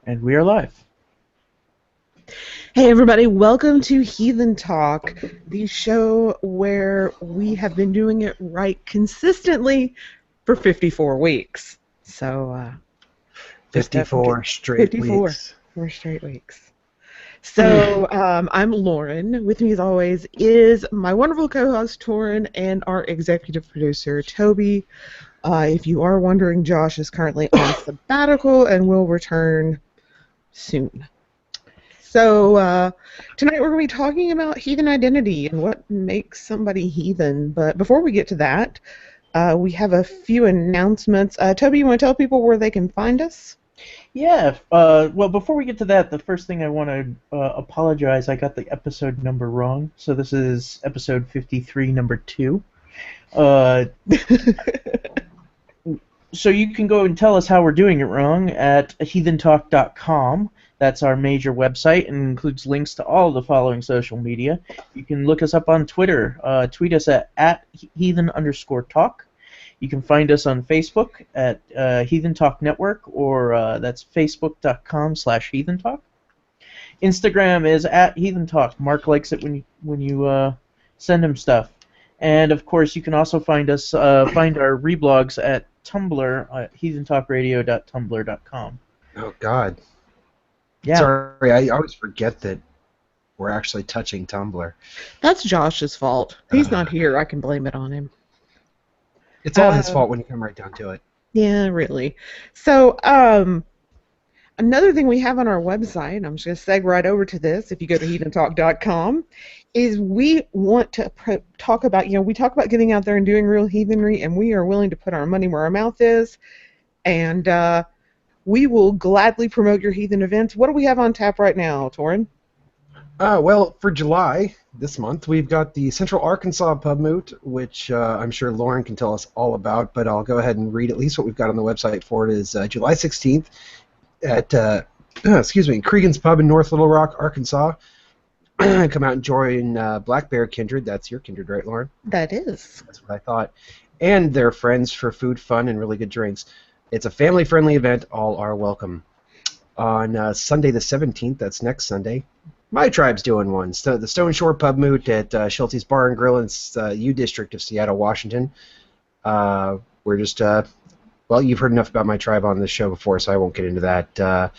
And we are live. Hey everybody, welcome to Heathen Talk, the show where we have been doing it right consistently for 54 weeks. So, 54 straight 54 weeks. 4 straight weeks. So, I'm Lauren. With me as always is my wonderful co-host Thorin and our executive producer Toby. If you are wondering, Josh is currently on sabbatical and will return soon. So tonight we're going to be talking about heathen identity and what makes somebody heathen. But before we get to that, we have a few announcements. Toby, you want to tell people where they can find us? Yeah, well, before we get to that, the first thing I want to apologize, I got the episode number wrong. So this is episode 53, number 2. So you can go and tell us how we're doing it wrong at heathentalk.com. That's our major website and includes links to all of the following social media. You can look us up on Twitter. Tweet us at @heathen_talk. You can find us on Facebook at Heathen Talk Network, or that's facebook.com/HeathenTalk. Instagram is at Heathen Talk. Mark likes it when you send him stuff. And of course, you can also find us find our reblogs at Tumblr at heathentalkradio.tumblr.com. Oh, God. Yeah. Sorry, I always forget that we're actually touching Tumblr. That's Josh's fault. He's not here. I can blame it on him. It's all his fault when you come right down to it. Yeah, really. So, another thing we have on our website, and I'm just going to segue right over to this, if you go to heathentalk.com, is we want to talk about, we talk about getting out there and doing real heathenry, and we are willing to put our money where our mouth is, and we will gladly promote your heathen events. What do we have on tap right now, Thorin? Well, for July, this month, we've got the Central Arkansas Pub Moot, which I'm sure Lauren can tell us all about, but I'll go ahead and read at least what we've got on the website for it. Is July 16th at Cregan's Pub in North Little Rock, Arkansas. Come out and join Black Bear Kindred. That's your kindred, right, Lauren? That is. That's what I thought. And their friends for food, fun, and really good drinks. It's a family-friendly event. All are welcome. On Sunday the 17th, that's next Sunday, my tribe's doing one. So the Stone Shore Pub Moot at Schulte's Bar and Grill in U District of Seattle, Washington. We're just, well, you've heard enough about my tribe on this show before, so I won't get into that. But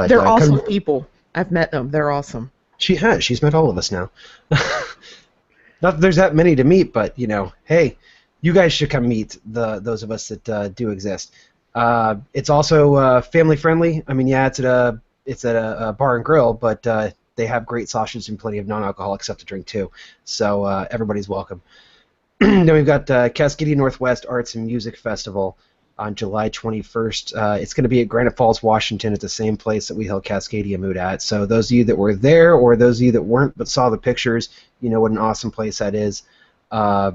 they're awesome people. I've met them. They're awesome. She has. She's met all of us now. Not that there's that many to meet, but, hey, you guys should come meet those of us that do exist. It's also family-friendly. I mean, yeah, it's at a bar and grill, but they have great sausages and plenty of non-alcoholic stuff to drink, too. So everybody's welcome. Then we've got Cascadia Northwest Arts and Music Festival on July 21st. It's going to be at Granite Falls, Washington, at the same place that we held Cascadia Moot at. So those of you that were there, or those of you that weren't but saw the pictures, you know what an awesome place that is. A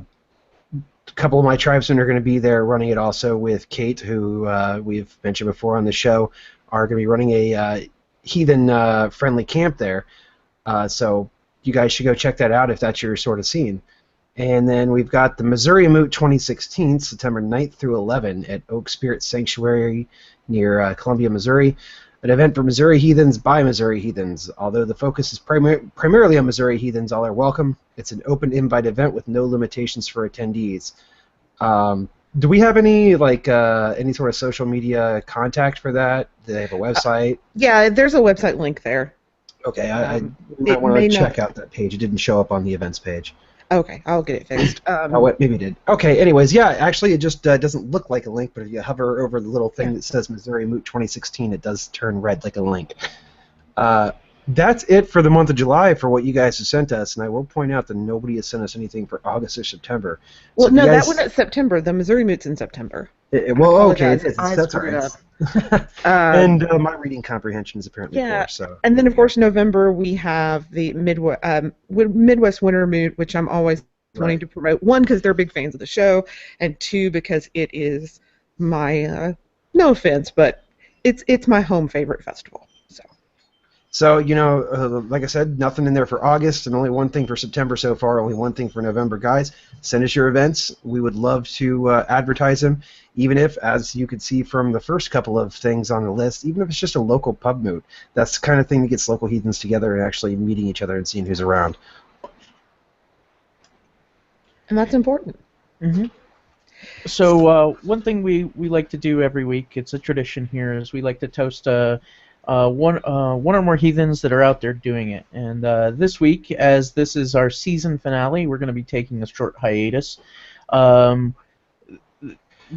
couple of my tribesmen are going to be there running it also with Kate, who we've mentioned before on the show, are going to be running a heathen-friendly camp there. So you guys should go check that out if that's your sort of scene. And then we've got the Missouri Moot 2016, September 9th through 11th at Oak Spirit Sanctuary near Columbia, Missouri. An event for Missouri heathens by Missouri heathens. Although the focus is primarily on Missouri heathens, all are welcome. It's an open invite event with no limitations for attendees. Do we have any any sort of social media contact for that? Do they have a website? Yeah, there's a website link there. Okay, I might want to check out that page. It didn't show up on the events page. Okay, I'll get it fixed. Maybe it did. Okay, anyways, yeah, actually it just doesn't look like a link, but if you hover over the little thing that says Missouri Moot 2016, it does turn red like a link. That's it for the month of July for what you guys have sent us, and I will point out that nobody has sent us anything for August or September. Well, so no, that one is September. The Missouri Moot's in September. Okay, that's all right. And my reading comprehension is apparently poor. So. And then, of course, November we have the Midwest Winter Moot, which I'm always wanting to promote. One, because they're big fans of the show, and two, because it is my, no offense, but it's my home favorite festival. So. So, like I said, nothing in there for August and only one thing for September so far, only one thing for November. Guys, send us your events. We would love to advertise them, even if, as you could see from the first couple of things on the list, even if it's just a local pub moot. That's the kind of thing that gets local heathens together and actually meeting each other and seeing who's around. And that's important. Mm-hmm. So one thing we like to do every week, it's a tradition here, is we like to toast one or more heathens that are out there doing it. And this week, as this is our season finale, we're going to be taking a short hiatus.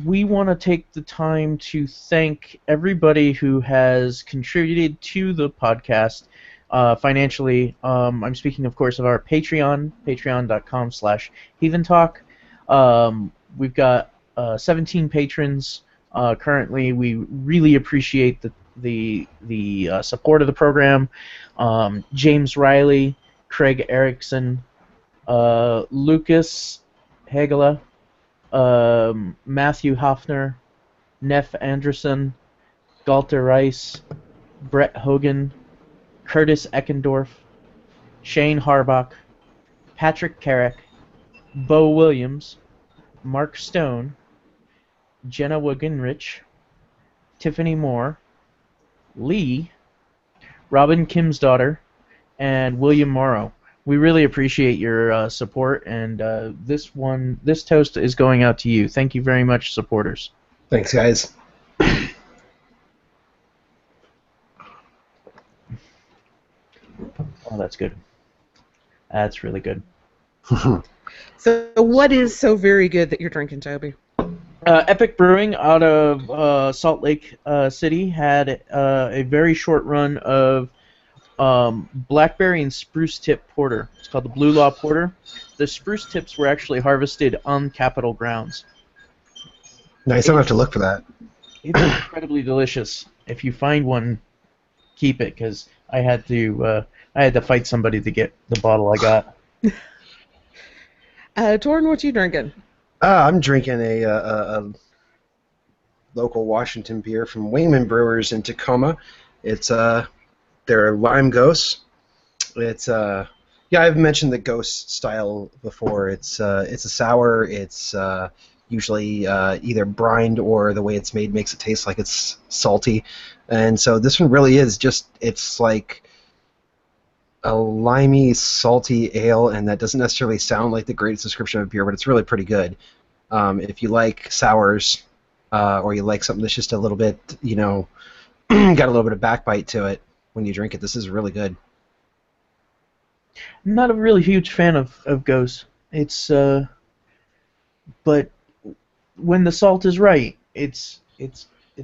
We want to take the time to thank everybody who has contributed to the podcast financially. I'm speaking, of course, of our Patreon, patreon.com/Heathentalk. We've got 17 patrons currently. We really appreciate the support of the program. James Riley, Craig Erickson, Lucas Hegela, Matthew Hoffner, Neff Anderson, Galter Rice, Brett Hogan, Curtis Eckendorf, Shane Harbach, Patrick Carrick, Bo Williams, Mark Stone, Jenna Wagenrich, Tiffany Moore, Lee, Robin Kimsdaughter, and William Morrow. We really appreciate your support, and this toast is going out to you. Thank you very much, supporters. Thanks, guys. Oh, that's good. That's really good. So what is so very good that you're drinking, Toby? Epic Brewing out of Salt Lake City had a very short run of blackberry and spruce tip porter. It's called the Blue Law Porter. The spruce tips were actually harvested on Capitol grounds. Nice. I'll have to look for that. It's incredibly delicious. If you find one, keep it, because I had to fight somebody to get the bottle I got. Thorin, what you drinking? I'm drinking a local Washington beer from Wingman Brewers in Tacoma. It's their Lime Ghost. It's I've mentioned the Ghost style before. It's a sour. It's usually either brined or the way it's made makes it taste like it's salty. And so this one really is it's like a limey, salty ale, and that doesn't necessarily sound like the greatest description of beer, but it's really pretty good. If you like sours, or you like something that's just a little bit, got a little bit of backbite to it when you drink it, this is really good. I'm not a really huge fan of Ghost. It's but when the salt is right, it's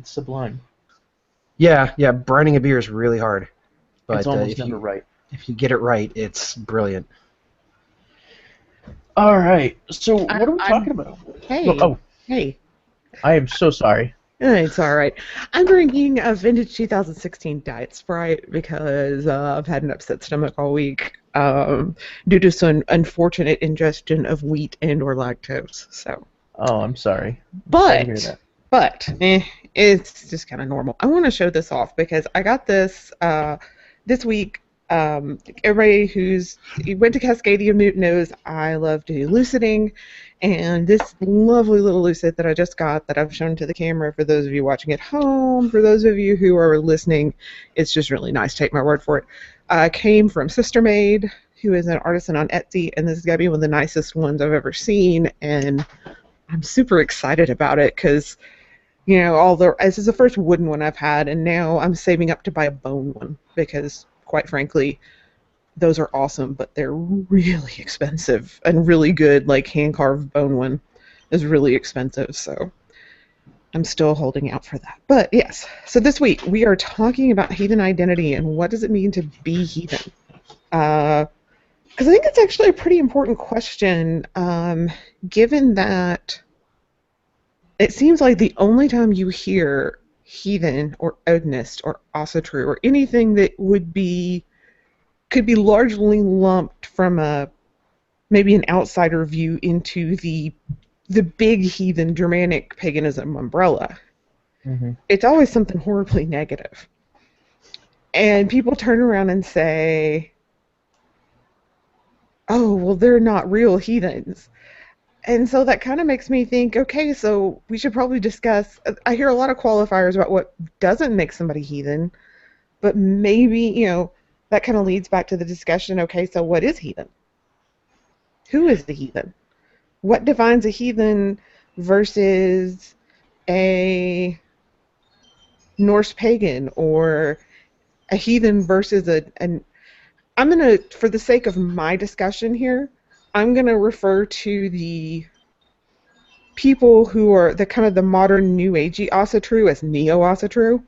sublime. Yeah, brining a beer is really hard. But it's almost never right. If you get it right, it's brilliant. All right. So what are we talking about? Hey. Hey. I am so sorry. It's all right. I'm drinking a vintage 2016 Diet Sprite because I've had an upset stomach all week due to some unfortunate ingestion of wheat and/or lactose. So. Oh, I'm sorry. But I hear that. It's just kind of normal. I want to show this off because I got this this week. Everybody who's went to Cascadia Moot knows I love to do luciding, and this lovely little lucid that I just got that I've shown to the camera for those of you watching at home, for those of you who are listening, it's just really nice. Take my word for it. Came from Sister Maid, who is an artisan on Etsy, and this has got to be one of the nicest ones I've ever seen, and I'm super excited about it because, this is the first wooden one I've had, and now I'm saving up to buy a bone one because, quite frankly, those are awesome, but they're really expensive, and really good, like hand-carved bone one is really expensive, so I'm still holding out for that. But yes, so this week we are talking about heathen identity and what does it mean to be heathen. Because I think it's actually a pretty important question, given that it seems like the only time you hear heathen or Odinist or Asatru or anything that could be largely lumped from maybe an outsider view into the big heathen Germanic paganism umbrella. Mm-hmm. It's always something horribly negative. And people turn around and say, oh, well, they're not real heathens. And so that kind of makes me think, okay, so we should probably discuss. I hear a lot of qualifiers about what doesn't make somebody heathen, but maybe, that kind of leads back to the discussion, okay, so what is heathen? Who is the heathen? What defines a heathen versus a Norse pagan, or a heathen versus an I'm going to, for the sake of my discussion here, I'm going to refer to the people who are the kind of the modern New Agey Asatru as Neo-Asatru,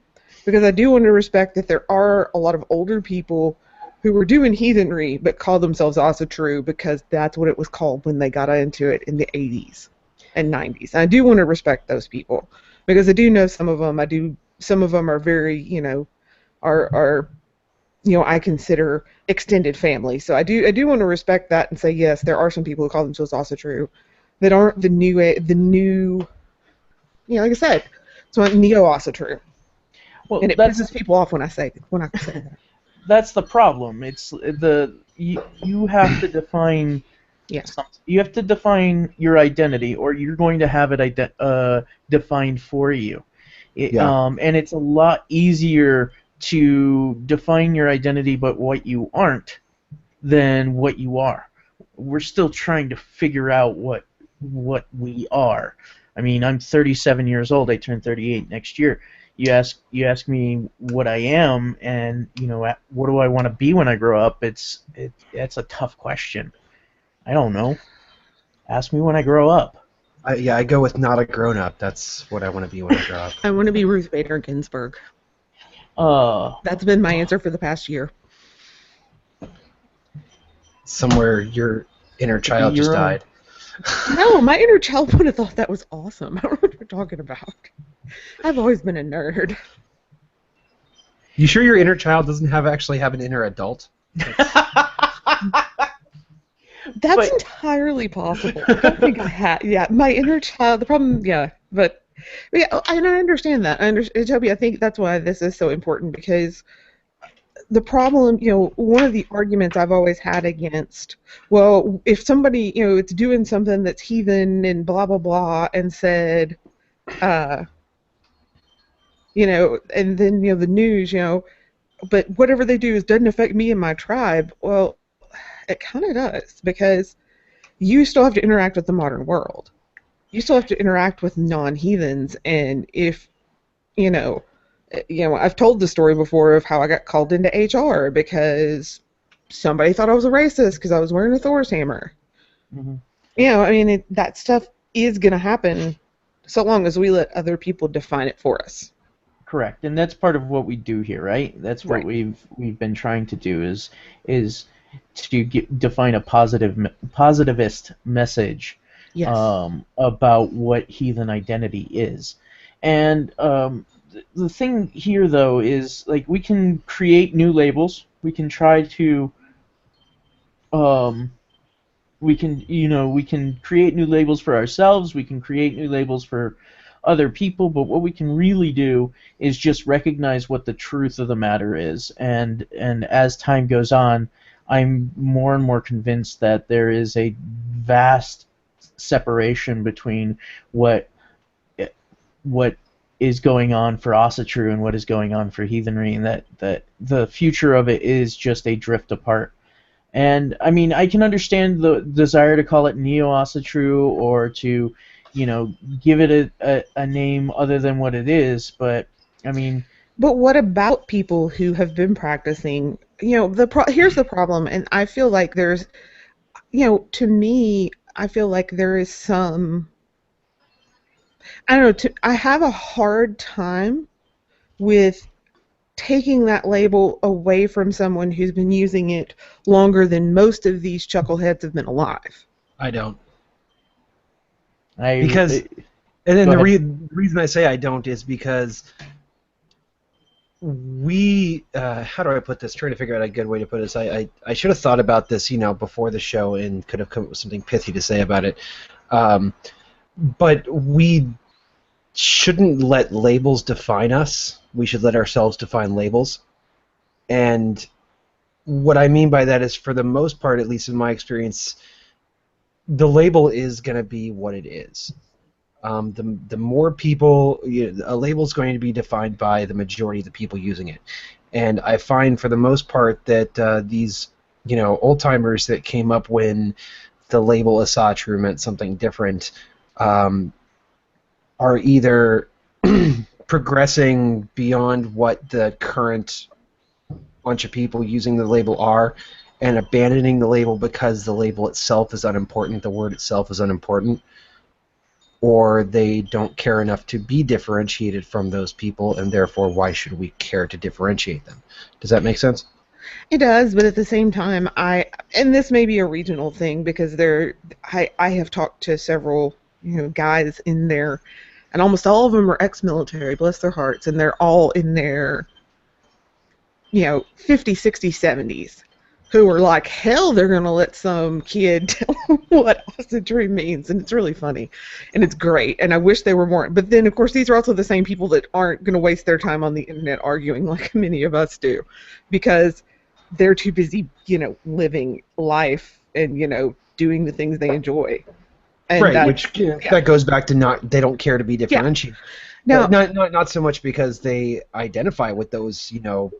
because I do want to respect that there are a lot of older people who were doing heathenry but call themselves Asatru because that's what it was called when they got into it in the 80s and 90s. And I do want to respect those people because I do know some of them. Some of them are very, are I consider extended family. So I do want to respect that and say yes, there are some people who call themselves Asatru that aren't the new, like I said, so Neo-Asatru. Well, And it pisses people off when I say that. That's the problem. It's you have to define Yeah. you have to define your identity, or you're going to have it defined for you. And it's a lot easier to define your identity but what you aren't than what you are. We're still trying to figure out what we are. I mean, I'm 37 years old. I turn 38 next year. You ask me what I am, and what do I want to be when I grow up? It's a tough question. I don't know. Ask me when I grow up. I go with not a grown-up. That's what I want to be when I grow up. I want to be Ruth Bader Ginsburg. That's been my answer for the past year. Somewhere your inner child just died. No, my inner child would have thought that was awesome. I don't know what you're talking about. I've always been a nerd. You sure your inner child doesn't actually have an inner adult? That's entirely possible. I don't think I had. Yeah, my inner child. The problem. Yeah, but yeah, and I understand that. Toby, I think that's why this is so important, because the problem, one of the arguments I've always had against, well, if somebody, it's doing something that's heathen and blah blah blah, and said, and then the news, but whatever they do doesn't affect me and my tribe. Well, it kind of does, because you still have to interact with the modern world. You still have to interact with non-heathens, and if, I've told the story before of how I got called into HR because somebody thought I was a racist because I was wearing a Thor's hammer. Mm-hmm. That stuff is going to happen so long as we let other people define it for us. Correct, and that's part of what we do here, right? That's what we've been trying to do is to define a positivist message, yes, about what heathen identity is. And the thing here, though, is like we can create new labels. We can try to we can create new labels for ourselves. We can create new labels for other people, but what we can really do is just recognize what the truth of the matter is. And as time goes on, I'm more and more convinced that there is a vast separation between what is going on for Asatru and what is going on for heathenry, and that the future of it is just a drift apart. And I mean, I can understand the desire to call it Neo-Asatru or to, give it a name other than what it is, but I mean... But what about people who have been practicing, here's the problem, and I feel like there's, to me, I feel like there is some, I don't know, I have a hard time with taking that label away from someone who's been using it longer than most of these chuckleheads have been alive. I don't. And then the reason I say I don't is because we, how do I put this? Trying to figure out a good way to put this. I should have thought about this, before the show and could have come up with something pithy to say about it. But we shouldn't let labels define us. We should let ourselves define labels. And what I mean by that is, for the most part, at least in my experience, the label is going to be what it is. The more people, a label is going to be defined by the majority of the people using it. And I find, for the most part, that these, old timers that came up when the label Asatru meant something different, are either progressing beyond what the current bunch of people using the label are, and abandoning the label because the label itself is unimportant, the word itself is unimportant, or they don't care enough to be differentiated from those people, and therefore why should we care to differentiate them? Does that make sense? It does, but at the same time, and this may be a regional thing, because I have talked to several guys in there, and almost all of them are ex-military, bless their hearts, and they're all in their 50s, 60s, 70s, who are like, hell, they're going to let some kid tell them what Asatru means, and it's really funny, and it's great, and I wish they were more. But then, of course, these are also the same people that aren't going to waste their time on the internet arguing like many of us do, because they're too busy, living life and, doing the things they enjoy. And right, which that goes back to they don't care to be differentiated. Yeah. Now, not so much because they identify with those, the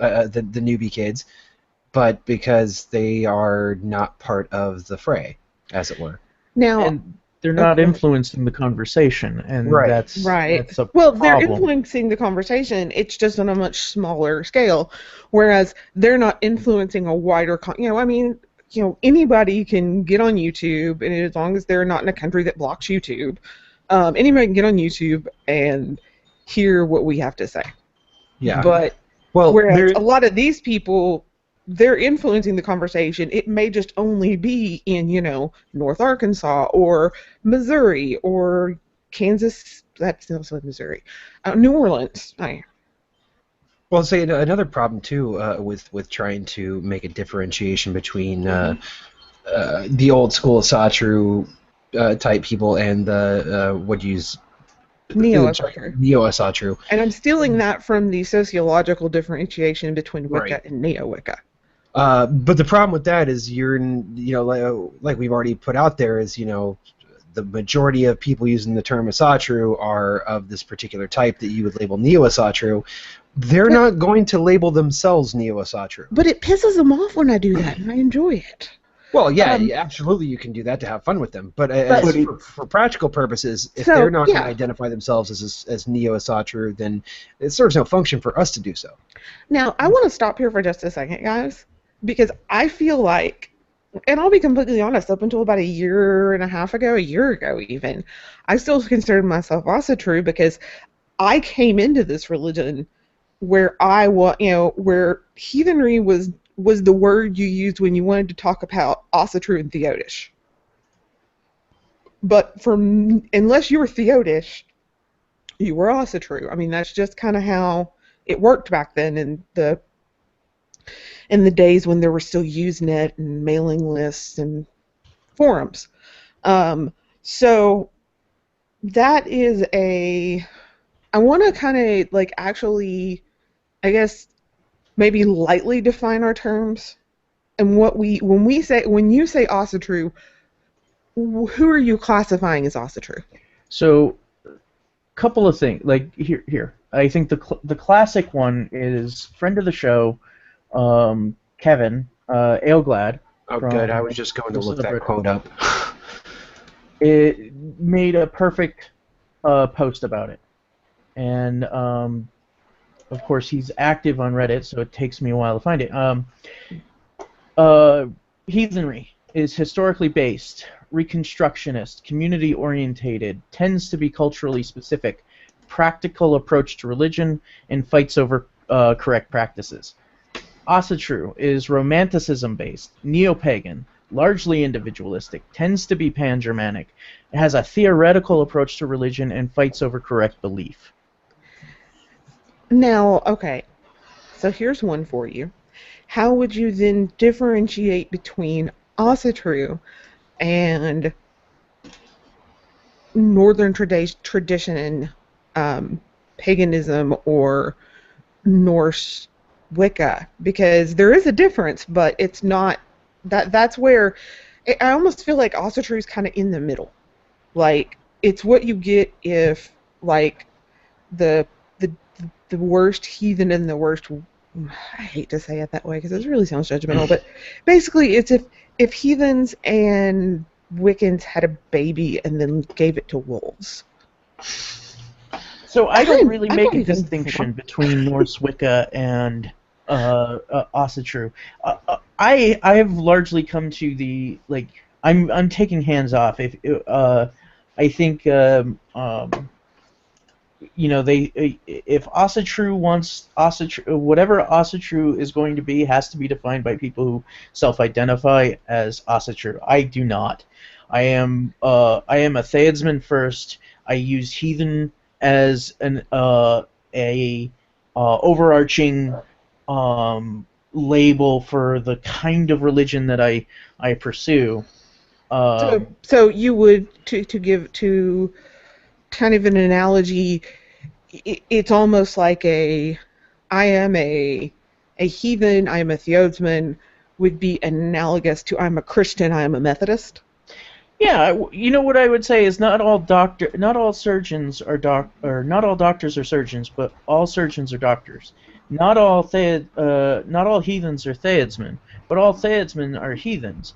newbie kids, but because they are not part of the fray, as it were. Now, and they're not influencing the conversation, and that's a problem. They're influencing the conversation. It's just on a much smaller scale, whereas they're not influencing a wider. Anybody can get on YouTube, and as long as they're not in a country that blocks YouTube, anybody can get on YouTube and hear what we have to say. Yeah. But whereas a lot of these people, they're influencing the conversation. It may just only be in, North Arkansas or Missouri or Kansas. That's also Missouri. New Orleans. Well, say another problem too with trying to make a differentiation between the old school Asatru type people and the Neo-Asatru. And I'm stealing that from the sociological differentiation between Wicca and Neo-Wicca. But the problem with that is like we've already put out there, is the majority of people using the term Asatru are of this particular type that you would label Neo-Asatru. They're not going to label themselves Neo-Asatru. But it pisses them off when I do that, and I enjoy it. Well, yeah, absolutely, you can do that to have fun with them. But for practical purposes, if they're not going to identify themselves as Neo-Asatru, then it serves no function for us to do so. Now, I want to stop here for just a second, guys, because I feel like, and I'll be completely honest, up until about a year ago even, I still considered myself Asatru, because I came into this religion where where heathenry was the word you used when you wanted to talk about Asatru and Theodish. But unless you were Theodish, you were Asatru. I mean, that's just kind of how it worked back then in the days when there were still Usenet and mailing lists and forums. So that is I want to kind of actually, I guess, maybe lightly define our terms, and when you say Asatru, who are you classifying as Asatru? So, couple of things. Here, I think the classic one is friend of the show, Kevin Aleglad. Oh, good. I was just going to look that quote up. It made a perfect post about it, and of course, he's active on Reddit, so it takes me a while to find it. Heathenry is historically based, reconstructionist, community-orientated, tends to be culturally specific, practical approach to religion, and fights over correct practices. Asatru is romanticism-based, neo-pagan, largely individualistic, tends to be pan-Germanic, has a theoretical approach to religion, and fights over correct belief. Now, okay, so here's one for you. How would you then differentiate between Asatru and Northern tradition, paganism, or Norse Wicca, because there is a difference, but it's not that's where I almost feel like Asatru is kind of in the middle. Like, it's what you get if, like, the the the worst heathen and the worst, I hate to say it that way because it really sounds judgmental, but basically it's if heathens and Wiccans had a baby and then gave it to wolves. So I don't really I've make a already done this distinction before. between Norse Wicca and Asatru. I have largely come to the, like, I'm taking hands off. If I think if Asatru wants Asatru, whatever Asatru is going to be has to be defined by people who self-identify as Asatru. I do not. I am a Theodsman first. I use heathen as a overarching label for the kind of religion that I pursue. So you would to give to kind of an analogy, it's almost like I am a heathen, I am a theodsman, would be analogous to I'm a Christian, I am a Methodist. Yeah, you know what I would say is not all surgeons are or not all doctors are surgeons, but all surgeons are doctors. Not all heathens are Theodsmen, but all Theodsmen are heathens.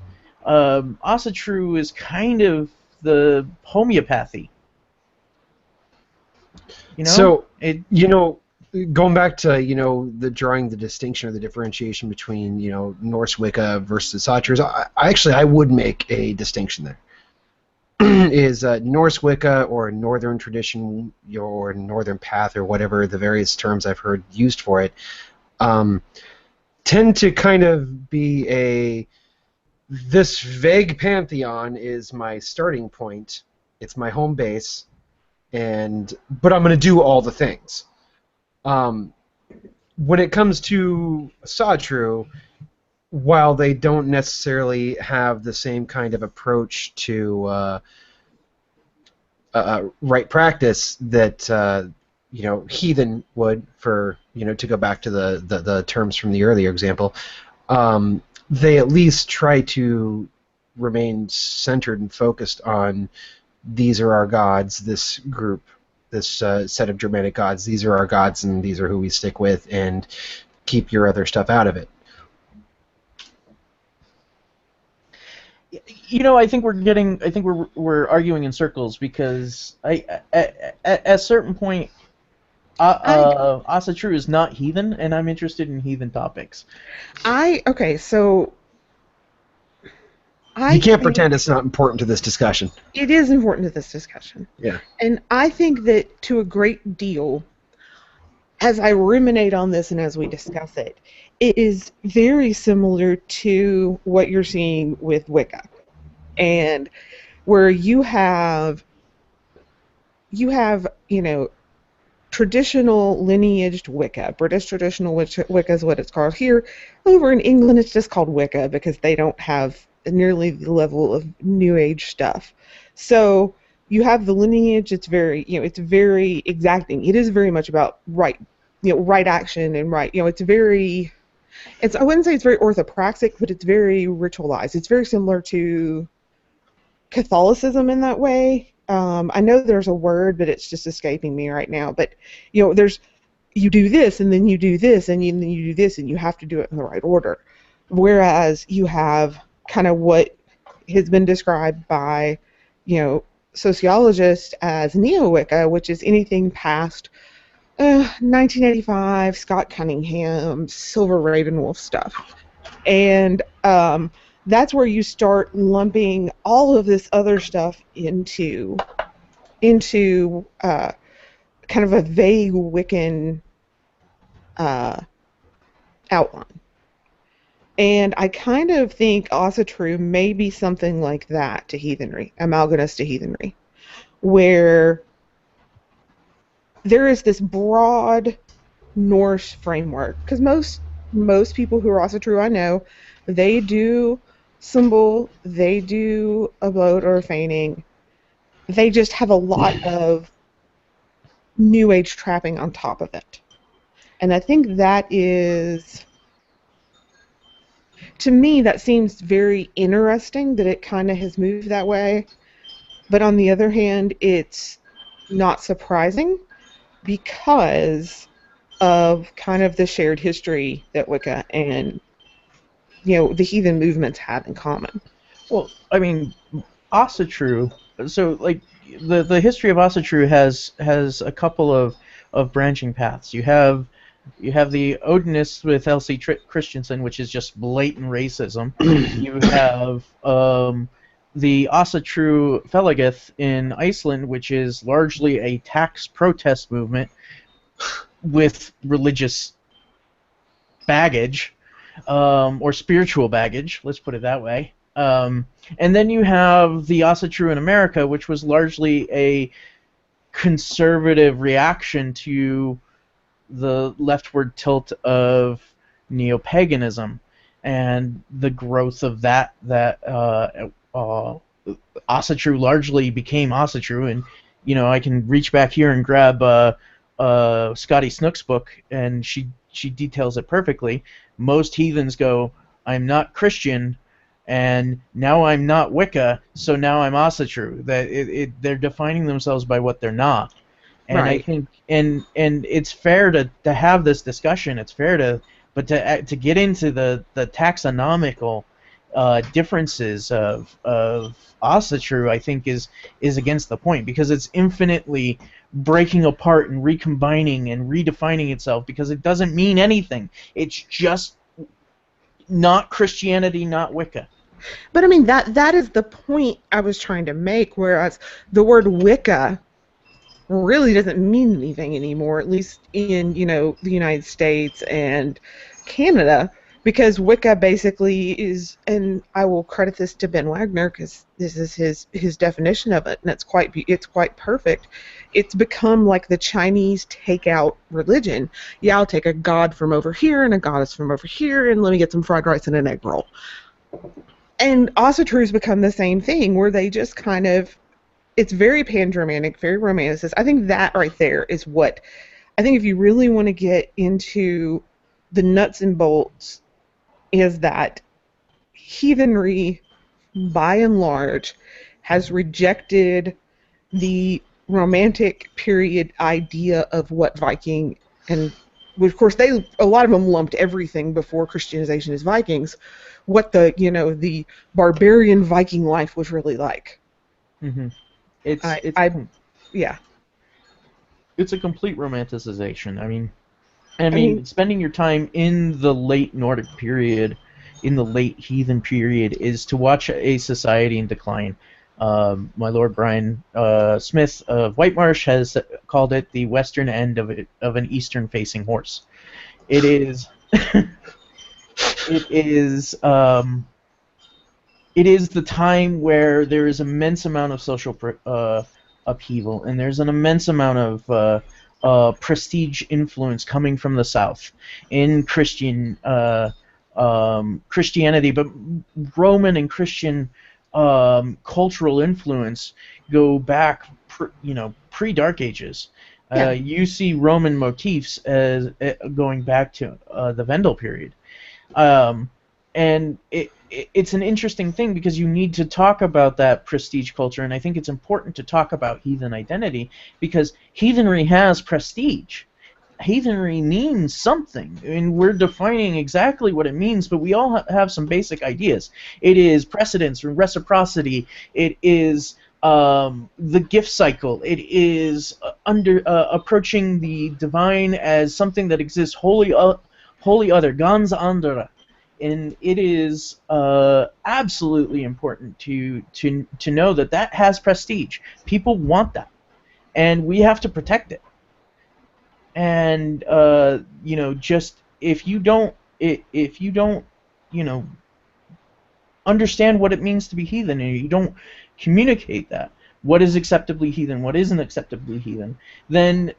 Asatru is kind of the homeopathy. You know, So, it. going back to, the drawing the distinction or the differentiation between, Norse Wicca versus Satyrs, I would make a distinction there. Is Norse Wicca or Northern tradition or Northern path or whatever the various terms I've heard used for it, tend to kind of be this vague pantheon is my starting point, it's my home base, but I'm going to do all the things. When it comes to Satru, while they don't necessarily have the same kind of approach to right practice that heathen would, for to go back to the terms from the earlier example, they at least try to remain centered and focused on these are our gods, this group, this set of Germanic gods, these are our gods and these are who we stick with, and keep your other stuff out of it. I think we're arguing in circles because at a certain point, Asatru is not heathen, and I'm interested in heathen topics. So You can't pretend it's not important to this discussion. It is important to this discussion. Yeah. And I think that to a great deal, as I ruminate on this and as we discuss it, it is very similar to what you're seeing with Wicca. And where you have traditional lineaged Wicca. British traditional Wicca is what it's called. Here, over in England, it's just called Wicca because they don't have nearly the level of New Age stuff. So you have the lineage. It's very, it's very exacting. It is very much about right action and right. I wouldn't say it's very orthopraxic, but it's very ritualized. It's very similar to Catholicism in that way. I know there's a word, but it's just escaping me right now. But you do this, and then you do this, and then you do this, and you have to do it in the right order. Whereas you have kind of what has been described by, sociologists as Neo-Wicca, which is anything past 1985, Scott Cunningham, Silver Ravenwolf stuff. And that's where you start lumping all of this other stuff into kind of a vague Wiccan outline. And I kind of think Asatru may be something like that to heathenry, analogous to heathenry, where there is this broad Norse framework. Because most people who are Asatru I know, they do symbol, they do abode or feigning. They just have a lot of New Age trapping on top of it. And I think that is, to me, that seems very interesting that it kind of has moved that way. But on the other hand, it's not surprising because of kind of the shared history that Wicca and the heathen movements have in common. Well, I mean, Asatru. So, like, the history of Asatru has a couple of branching paths. You have the Odinists with Elsie Christensen, which is just blatant racism. You have the Asatru Felagith in Iceland, which is largely a tax protest movement with religious baggage, or spiritual baggage, let's put it that way. And then you have the Asatru in America, which was largely a conservative reaction to the leftward tilt of neo-paganism and the growth of that Asatru largely became Asatru. And I can reach back here and grab Scotty Snook's book, and she details it perfectly. Most heathens go, I'm not Christian, and now I'm not Wicca, so now I'm Asatru. They're defining themselves by what they're not. And Right. I think, and it's fair to have this discussion. It's fair but to get into the taxonomical differences of Asatru, I think is against the point, because it's infinitely breaking apart and recombining and redefining itself, because it doesn't mean anything. It's just not Christianity, not Wicca. But I mean, that is the point I was trying to make, whereas the word Wicca really doesn't mean anything anymore, at least in, the United States and Canada, because Wicca basically is, and I will credit this to Ben Wagner because this is his definition of it, and it's quite perfect. It's become like the Chinese takeout religion. Yeah, I'll take a god from over here and a goddess from over here, and let me get some fried rice and an egg roll. And Asatru's become the same thing, where they just kind of, it's very pan-Germanic, very romanticist. I think that right there is what, I think if you really want to get into the nuts and bolts, is that heathenry, by and large, has rejected the Romantic period idea of what Viking, and of course a lot of them lumped everything before Christianization as Vikings, what the barbarian Viking life was really like. Mm-hmm. Yeah. It's a complete romanticization. I mean, spending your time in the late Nordic period, in the late heathen period, is to watch a society in decline. My Lord Brian Smith of Whitemarsh has called it the western end of an eastern-facing horse. It is. It is the time where there is immense amount of social upheaval, and there's an immense amount of prestige influence coming from the South in Christianity, but Roman and Christian cultural influence go back, pre-Dark Ages. Yeah. You see Roman motifs as going back to the Vendel period. And it's an interesting thing, because you need to talk about that prestige culture, and I think it's important to talk about heathen identity, because heathenry has prestige. Heathenry means something, and we're defining exactly what it means, but we all have some basic ideas. It is precedence, reciprocity, it is the gift cycle, it is approaching the divine as something that exists wholly other, ganz andere. And it is absolutely important to know that has prestige. People want that, and we have to protect it. And just if you don't understand what it means to be heathen, and you don't communicate that, what is acceptably heathen, what isn't acceptably heathen, then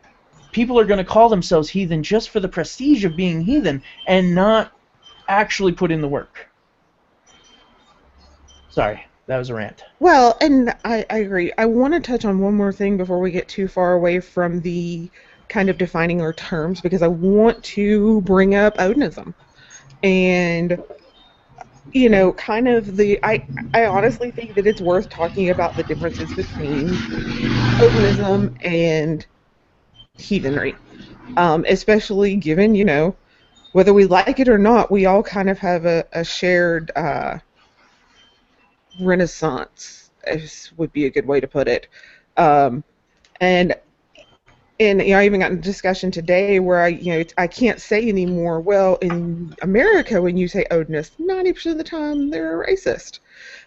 people are going to call themselves heathen just for the prestige of being heathen, and not actually put in the work. Sorry, that was a rant. Well, and I agree. I want to touch on one more thing before we get too far away from the kind of defining our terms because I want to bring up Odinism. And, you know, kind of I honestly think that it's worth talking about the differences between Odinism and heathenry, especially given, you know, whether we like it or not, we all kind of have a shared renaissance, would be a good way to put it. Um, and and you know, I even got in a discussion today where I can't say anymore. Well, in America, when you say Odinist, 90% of the time they're a racist,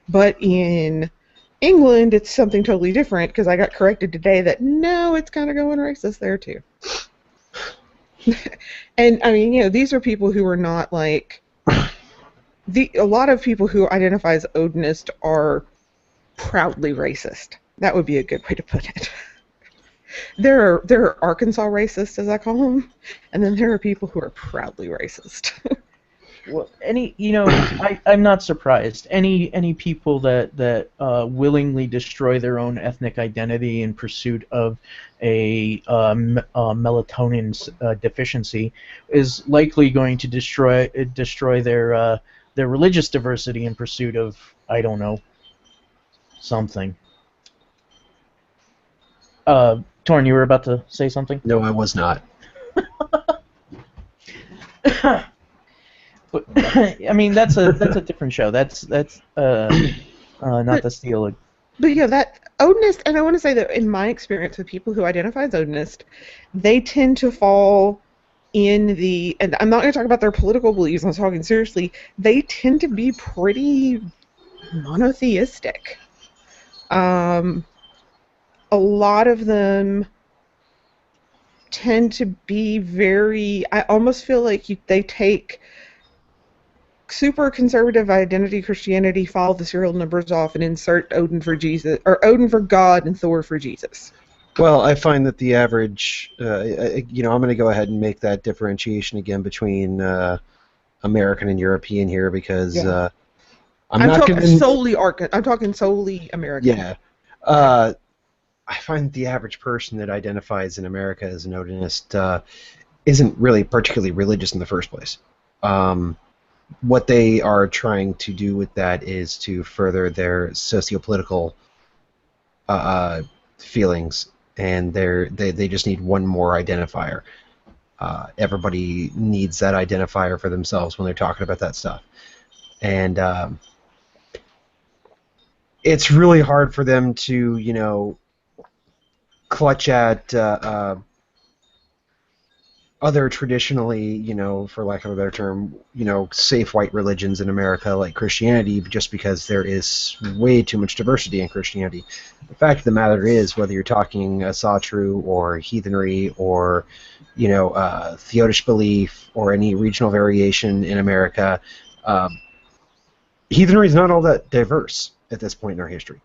but in England, it's something totally different because I got corrected today that no, it's kind of going racist there too. And I mean, you know, these are people who are not like a lot of people who identify as Odinist are proudly racist. That would be a good way to put it. There are Arkansas racists, as I call them, and then there are people who are proudly racist. Well, I'm not surprised. Any people that willingly destroy their own ethnic identity in pursuit of a melatonin deficiency is likely going to destroy their religious diversity in pursuit of, I don't know, something. Thorin, you were about to say something? No, I was not. But I mean, that's a different show. That's not the steal. But yeah, that Odinist, and I want to say that in my experience with people who identify as Odinist, they tend to fall in the, and I'm not going to talk about their political beliefs, I'm talking seriously, they tend to be pretty monotheistic. A lot of them tend to be very, I almost feel like they take super conservative identity Christianity, follow the serial numbers off, and insert Odin for Jesus, or Odin for God and Thor for Jesus. Well, I find that the average, I'm going to go ahead and make that differentiation again between American and European here because I'm talking solely American. Yeah. I find the average person that identifies in America as an Odinist isn't really particularly religious in the first place. What they are trying to do with that is to further their sociopolitical feelings, and they just need one more identifier. Everybody needs that identifier for themselves when they're talking about that stuff. And it's really hard for them to, clutch at other traditionally, for lack of a better term, safe white religions in America like Christianity, just because there is way too much diversity in Christianity. The fact of the matter is, whether you're talking Asatru or heathenry or, theodish belief or any regional variation in America, heathenry is not all that diverse at this point in our history.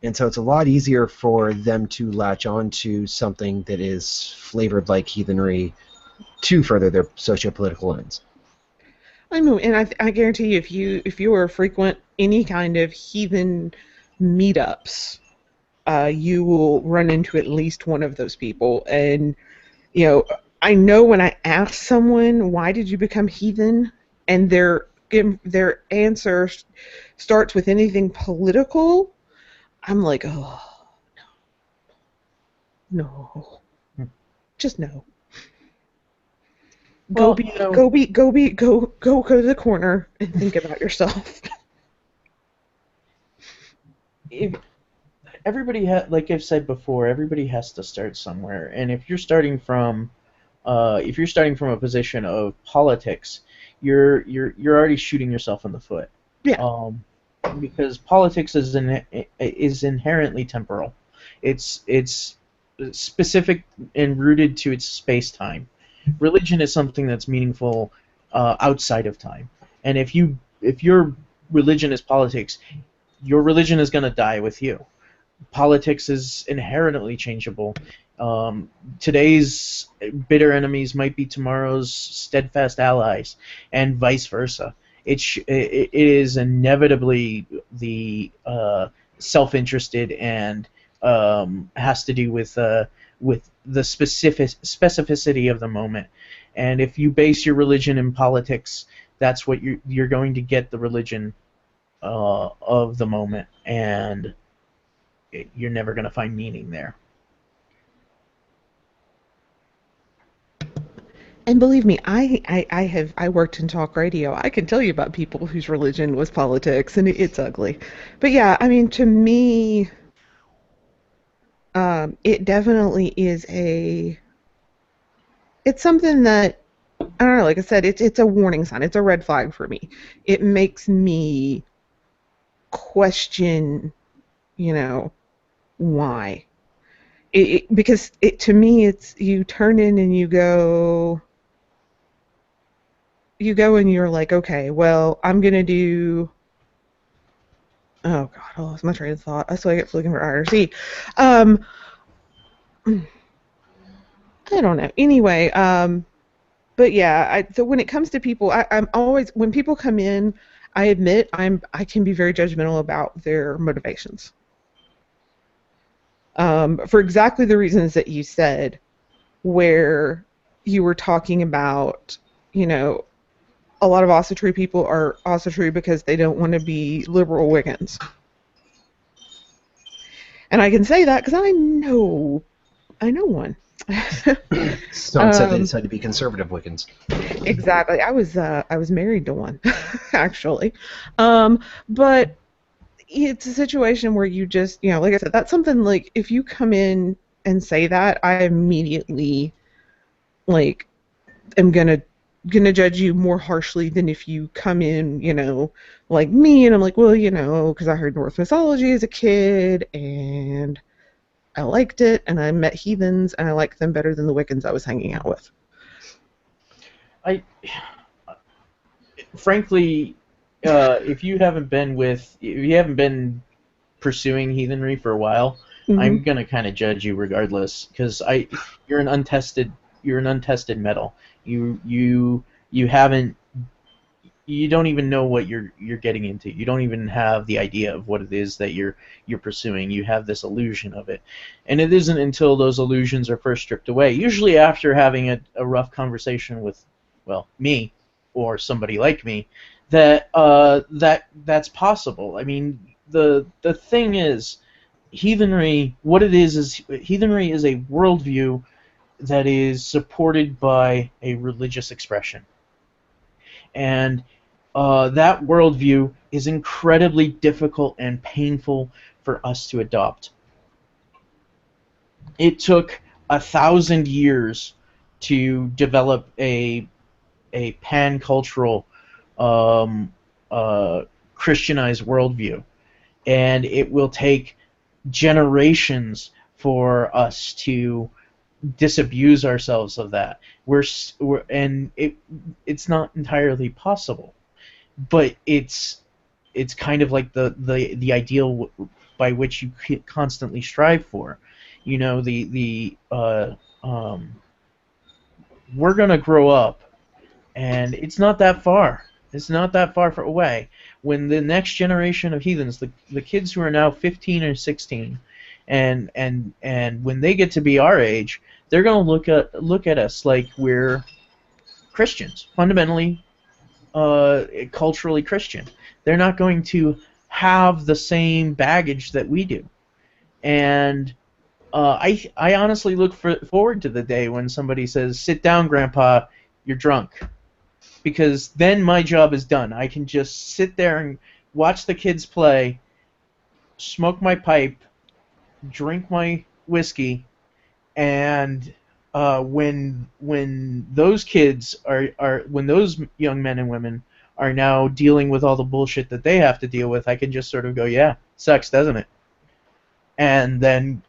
And so it's a lot easier for them to latch on to something that is flavored like heathenry to further their socio-political ends. I know, and I guarantee you, if you are frequent any kind of heathen meetups, you will run into at least one of those people. And I know when I ask someone, "Why did you become heathen?" and their answer starts with anything political, I'm like, oh no, just no. Go to the corner and think about yourself. Everybody like I've said before, everybody has to start somewhere, and if you're starting from a position of politics, you're already shooting yourself in the foot. Yeah. Because politics is inherently temporal. It's specific and rooted to its space-time. Religion is something that's meaningful outside of time. And if your religion is politics, your religion is going to die with you. Politics is inherently changeable. Today's bitter enemies might be tomorrow's steadfast allies, and vice versa. It is inevitably the self-interested and has to do with with the specificity of the moment. And if you base your religion in politics, that's what you're going to get, the religion of the moment, and you're never going to find meaning there. And believe me, I worked in talk radio. I can tell you about people whose religion was politics, and it's ugly. But yeah, I mean, to me, it definitely is it's something that, I don't know, like I said, it's a warning sign. It's a red flag for me. It makes me question, why. Because to me, it's, you turn in and you go and you're like, okay, well, I'm going to do, oh God, I lost my train of thought. That's why I get looking for IRC. I don't know. Anyway, but yeah, so when it comes to people, I'm always, when people come in, I admit I can be very judgmental about their motivations. For exactly the reasons that you said, where you were talking about, a lot of Asatru people are Asatru because they don't want to be liberal Wiccans. And I can say that because I know one. Some said they decided to be conservative Wiccans. Exactly. I was married to one, actually. But it's a situation where you just, like I said, that's something, like, if you come in and say that, I immediately, like, am gonna judge you more harshly than if you come in, like me, and I'm like, well, because I heard Norse mythology as a kid, and I liked it, and I met heathens, and I liked them better than the Wiccans I was hanging out with. Frankly, if you haven't been pursuing heathenry for a while, Mm-hmm. I'm gonna kind of judge you regardless, because you're an untested metal. You don't even know what you're getting into. You don't even have the idea of what it is that you're pursuing. You have this illusion of it, and it isn't until those illusions are first stripped away, usually after having a rough conversation with, well, me or somebody like me, that that's possible. I mean, the thing is, heathenry, what it is heathenry is a worldview that is supported by a religious expression. And that worldview is incredibly difficult and painful for us to adopt. It took 1,000 years to develop a pan-cultural Christianized worldview, and it will take generations for us to disabuse ourselves of that. It's not entirely possible, but it's kind of like the ideal by which you constantly strive for. We're gonna grow up, and it's not that far. It's not that far away when the next generation of heathens, the kids who are now 15 or 16, and when they get to be our age, they're going to look at us like we're Christians, fundamentally, culturally Christian. They're not going to have the same baggage that we do, and I honestly look forward to the day when somebody says, "Sit down, Grandpa, you're drunk," because then my job is done. I can just sit there and watch the kids play, smoke my pipe, drink my whiskey, and when those kids when those young men and women are now dealing with all the bullshit that they have to deal with, I can just sort of go, yeah, sucks, doesn't it? And then,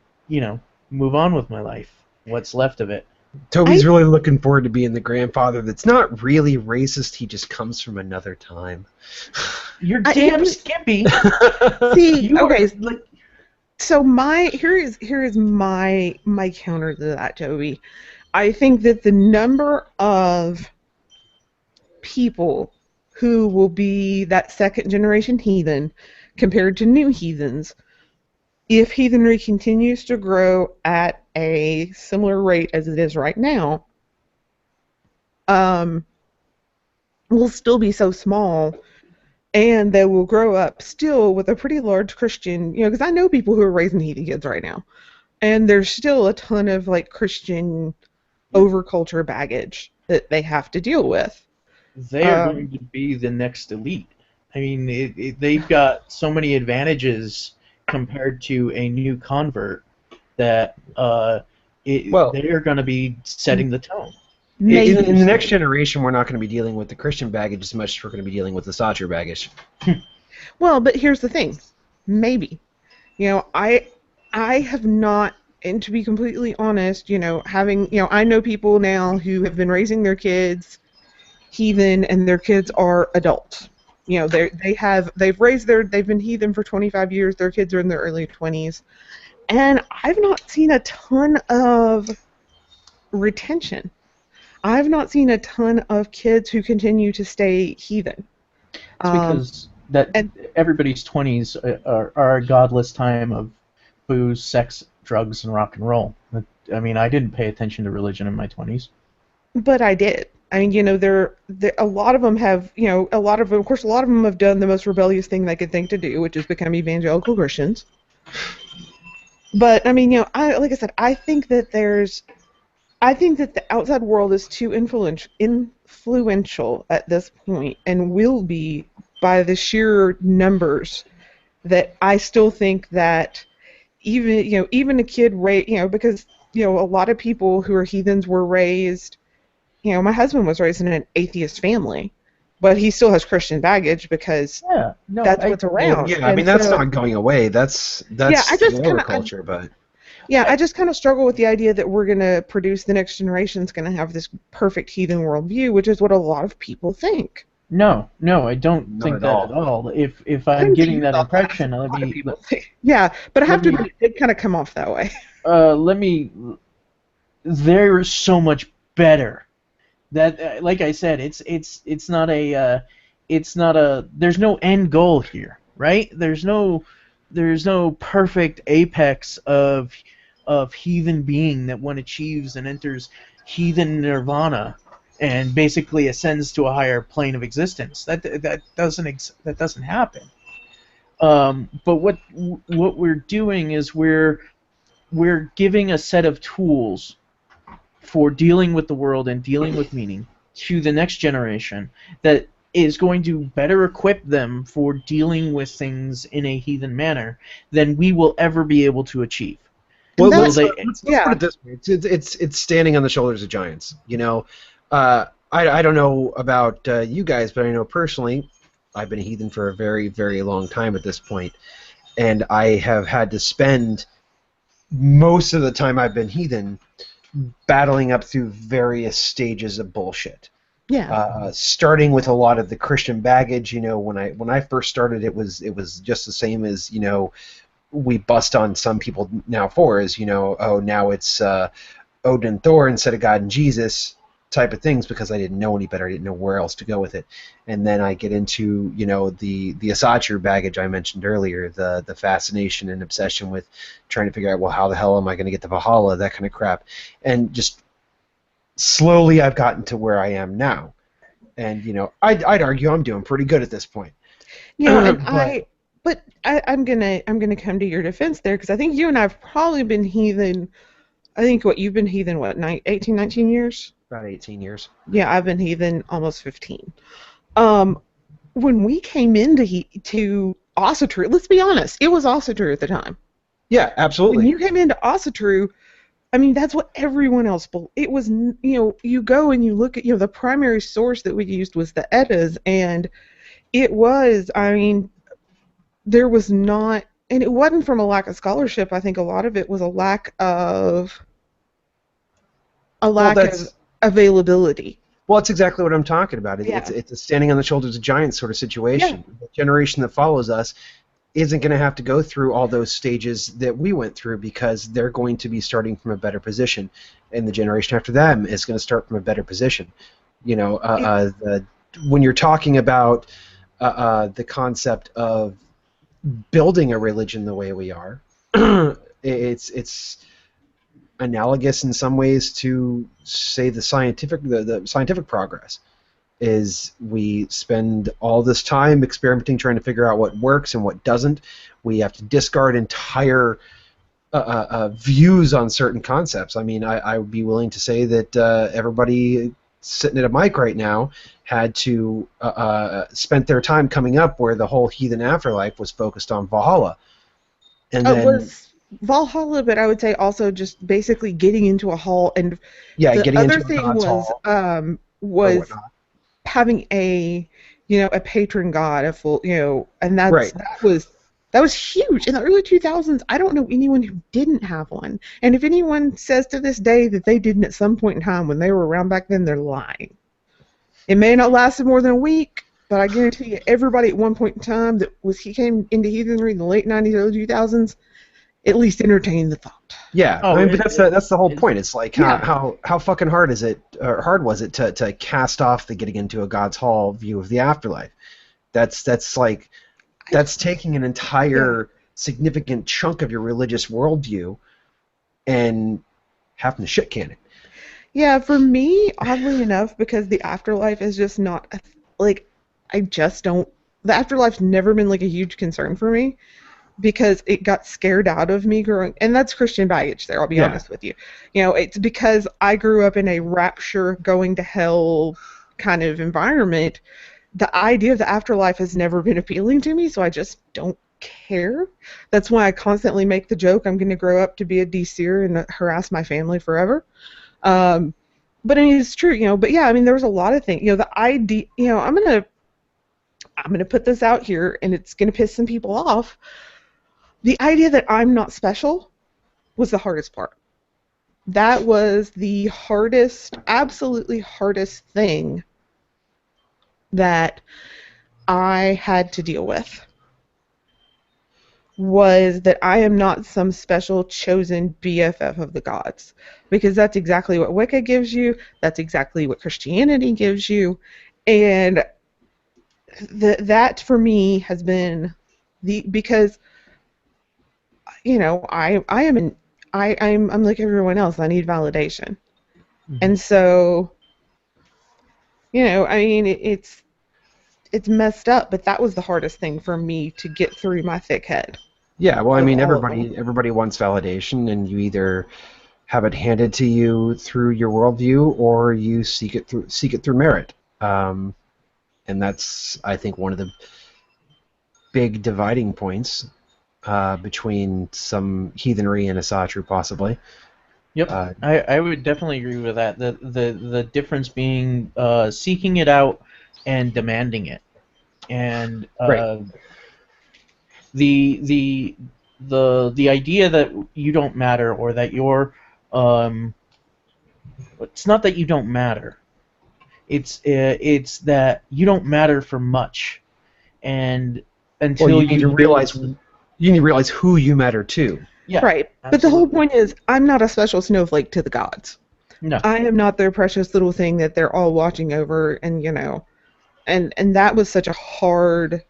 move on with my life, what's left of it. Toby's really looking forward to being the grandfather that's not really racist, he just comes from another time. You're damn skippy. See, okay, so here is my counter to that, Toby. I think that the number of people who will be that second generation heathen compared to new heathens if heathenry continues to grow at a similar rate as it is right now, um, will still be so small, and they will grow up still with a pretty large Christian, because I know people who are raising heathen kids right now, and there's still a ton of like Christian overculture baggage that they have to deal with. They are going to be the next elite. I mean, they've got so many advantages compared to a new convert that they are going to be setting the tone. In the next generation, we're not going to be dealing with the Christian baggage as much as we're going to be dealing with the Sacher baggage. Well, but here's the thing. Maybe. I have not, and to be completely honest, I know people now who have been raising their kids heathen, and their kids are adults. They've been heathen for 25 years. Their kids are in their early 20s, and I've not seen a ton of retention. I've not seen a ton of kids who continue to stay heathen. It's because everybody's 20s are a godless time of booze, sex, drugs, and rock and roll. I mean, I didn't pay attention to religion in my 20s. But I did. I mean, a lot of them have, of course, a lot of them have done the most rebellious thing they could think to do, which is become evangelical Christians. But I mean, like I said, I think that the outside world is too influential at this point, and will be by the sheer numbers, that I still think that even a kid because a lot of people who are heathens were raised. My husband was raised in an atheist family, but he still has Christian baggage because that's what's around. Yeah, I mean, that's not going away. That's the culture, but... Yeah, I just kind of struggle with the idea that we're going to produce the next generation's going to have this perfect heathen worldview, which is what a lot of people think. No, I don't think that at all. If I'm getting that impression, yeah, but I have to admit, it kind of come off that way. They're so much better. That, like I said, it's not a there's no end goal here, right? There's no perfect apex of heathen being that one achieves and enters heathen nirvana and basically ascends to a higher plane of existence. That doesn't happen. But what we're doing is we're giving a set of tools for dealing with the world and dealing with meaning to the next generation that is going to better equip them for dealing with things in a heathen manner than we will ever be able to achieve. Well, let's put it this way. It's standing on the shoulders of giants. I don't know about you guys, but I know personally, I've been a heathen for a very, very long time at this point, and I have had to spend most of the time I've been heathen battling up through various stages of bullshit. Yeah. Starting with a lot of the Christian baggage, when I first started, it was just the same as we bust on some people now for is now it's Odin and Thor instead of God and Jesus type of things, because I didn't know any better. I didn't know where else to go with it. And then I get into the Sacher baggage I mentioned earlier, the fascination and obsession with trying to figure out, well, how the hell am I going to get to Valhalla, that kind of crap, and just slowly I've gotten to where I am now, and I'd argue I'm doing pretty good at this point. But I'm gonna come to your defense there, because I think you and I've probably been heathen. I think you've been heathen 18, 19 years? About 18 years. Yeah, I've been heathen almost 15. When we came into Asatru, let's be honest, it was Asatru at the time. Yeah, absolutely. When you came into Asatru, I mean, that's what everyone else. It was, you go and you look at, the primary source that we used was the Eddas, and it was, I mean, there was not, and it wasn't from a lack of scholarship. I think a lot of it was a lack of availability. Well, that's exactly what I'm talking about. It's a standing on the shoulders of giants sort of situation. Yeah. The generation that follows us isn't going to have to go through all those stages that we went through, because they're going to be starting from a better position, and the generation after them is going to start from a better position. When you're talking about the concept of building a religion the way we are, it's analogous in some ways to, say, the scientific progress. Is we spend all this time experimenting, trying to figure out what works and what doesn't. We have to discard entire views on certain concepts. I mean, I would be willing to say that everybody sitting at a mic right now had to spent their time coming up where the whole heathen afterlife was focused on Valhalla. And It then, was Valhalla, but I would say also just basically getting into a hall. And yeah, the getting other into a thing god's was hall or was whatnot. having a a patron god, a full and Right. that was huge in the early 2000s. I don't know anyone who didn't have one, and if anyone says to this day that they didn't at some point in time when they were around back then, they're lying. It may not lasted more than a week, but I guarantee you everybody at one point in time he came into heathenry in the late 90s, early 2000s, at least entertained the thought. Yeah, Oh, I mean, but that's the whole it- point. It's like how fucking hard is it, or hard was it to cast off the getting into a God's Hall view of the afterlife? That's taking an entire significant chunk of your religious worldview and having to shit can it. Yeah, for me, oddly enough, because the afterlife is just not like I just don't. The afterlife's never been like a huge concern for me because it got scared out of me growing, and that's Christian baggage. There, I'll be honest with you. It's because I grew up in a rapture, going to hell kind of environment. The idea of the afterlife has never been appealing to me, so I just don't care. That's why I constantly make the joke I'm going to grow up to be a DCer and harass my family forever. But I mean, it's true, But yeah, I mean, there was a lot of things. The idea. I'm gonna put this out here, and it's gonna piss some people off. The idea that I'm not special was the hardest part. That was the hardest, absolutely hardest thing that I had to deal with. Was that I am not some special chosen BFF of the gods. Because that's exactly what Wicca gives you, that's exactly what Christianity gives you, and that for me has been because I'm like everyone else, I need validation. Mhm. And so I mean it's messed up, but that was the hardest thing for me to get through my thick head. Yeah, well, I Of mean, all of them. everybody wants validation, and you either have it handed to you through your worldview, or you seek it through merit. And that's, I think, one of the big dividing points between some heathenry and Asatru, possibly. Yep, I would definitely agree with that. The difference being seeking it out and demanding it, and Right. the idea that you don't matter, or that you're it's not that you don't matter. It's that you don't matter for much, and Well, until you you need to realize who you matter to. yeah, Right. But the whole absolutely. point is I'm not a special snowflake to the gods. No. I am not their precious little thing that they're all watching over, and and that was such a hard.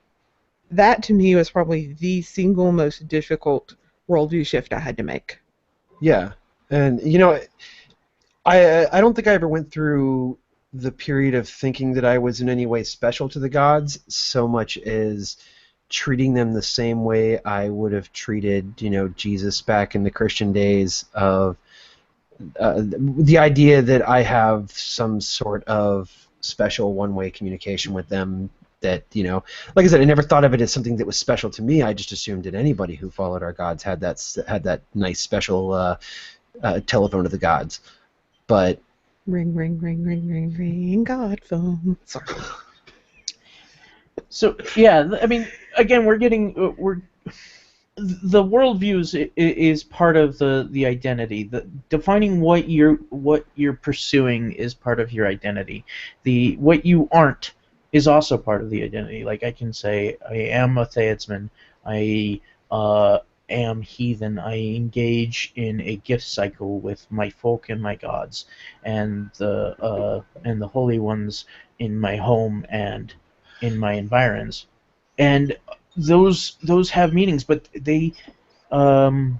That to me was probably the single most difficult worldview shift I had to make. Yeah, and I don't think I ever went through the period of thinking that I was in any way special to the gods so much as treating them the same way I would have treated, Jesus back in the Christian days, of the idea that I have some sort of special one-way communication with them. That, like I said, I never thought of it as something that was special to me. I just assumed that anybody who followed our gods had that nice special telephone of the gods. But Ring, ring, ring, ring, ring, ring, God phone. Sorry. So yeah, I mean, again, we're the worldview is part of the identity. The defining what you're pursuing is part of your identity. The what you aren't is also part of the identity. Like I can say I am a Theodsman. I am heathen. I engage in a gift cycle with my folk and my gods, and the holy ones in my home and in my environs, and those have meanings, but they um,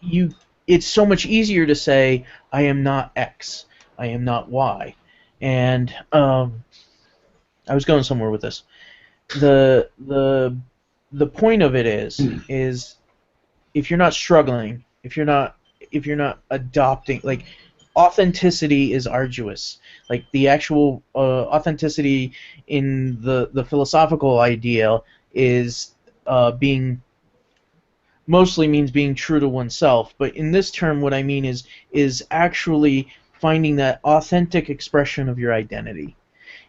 you it's so much easier to say I am not X, I am not Y, and I was going somewhere with this. The the the point of it is if you're not struggling, if you're not adopting, like, authenticity is arduous. Like the actual authenticity in the philosophical ideal is being mostly means being true to oneself. But in this term, what I mean is actually finding that authentic expression of your identity,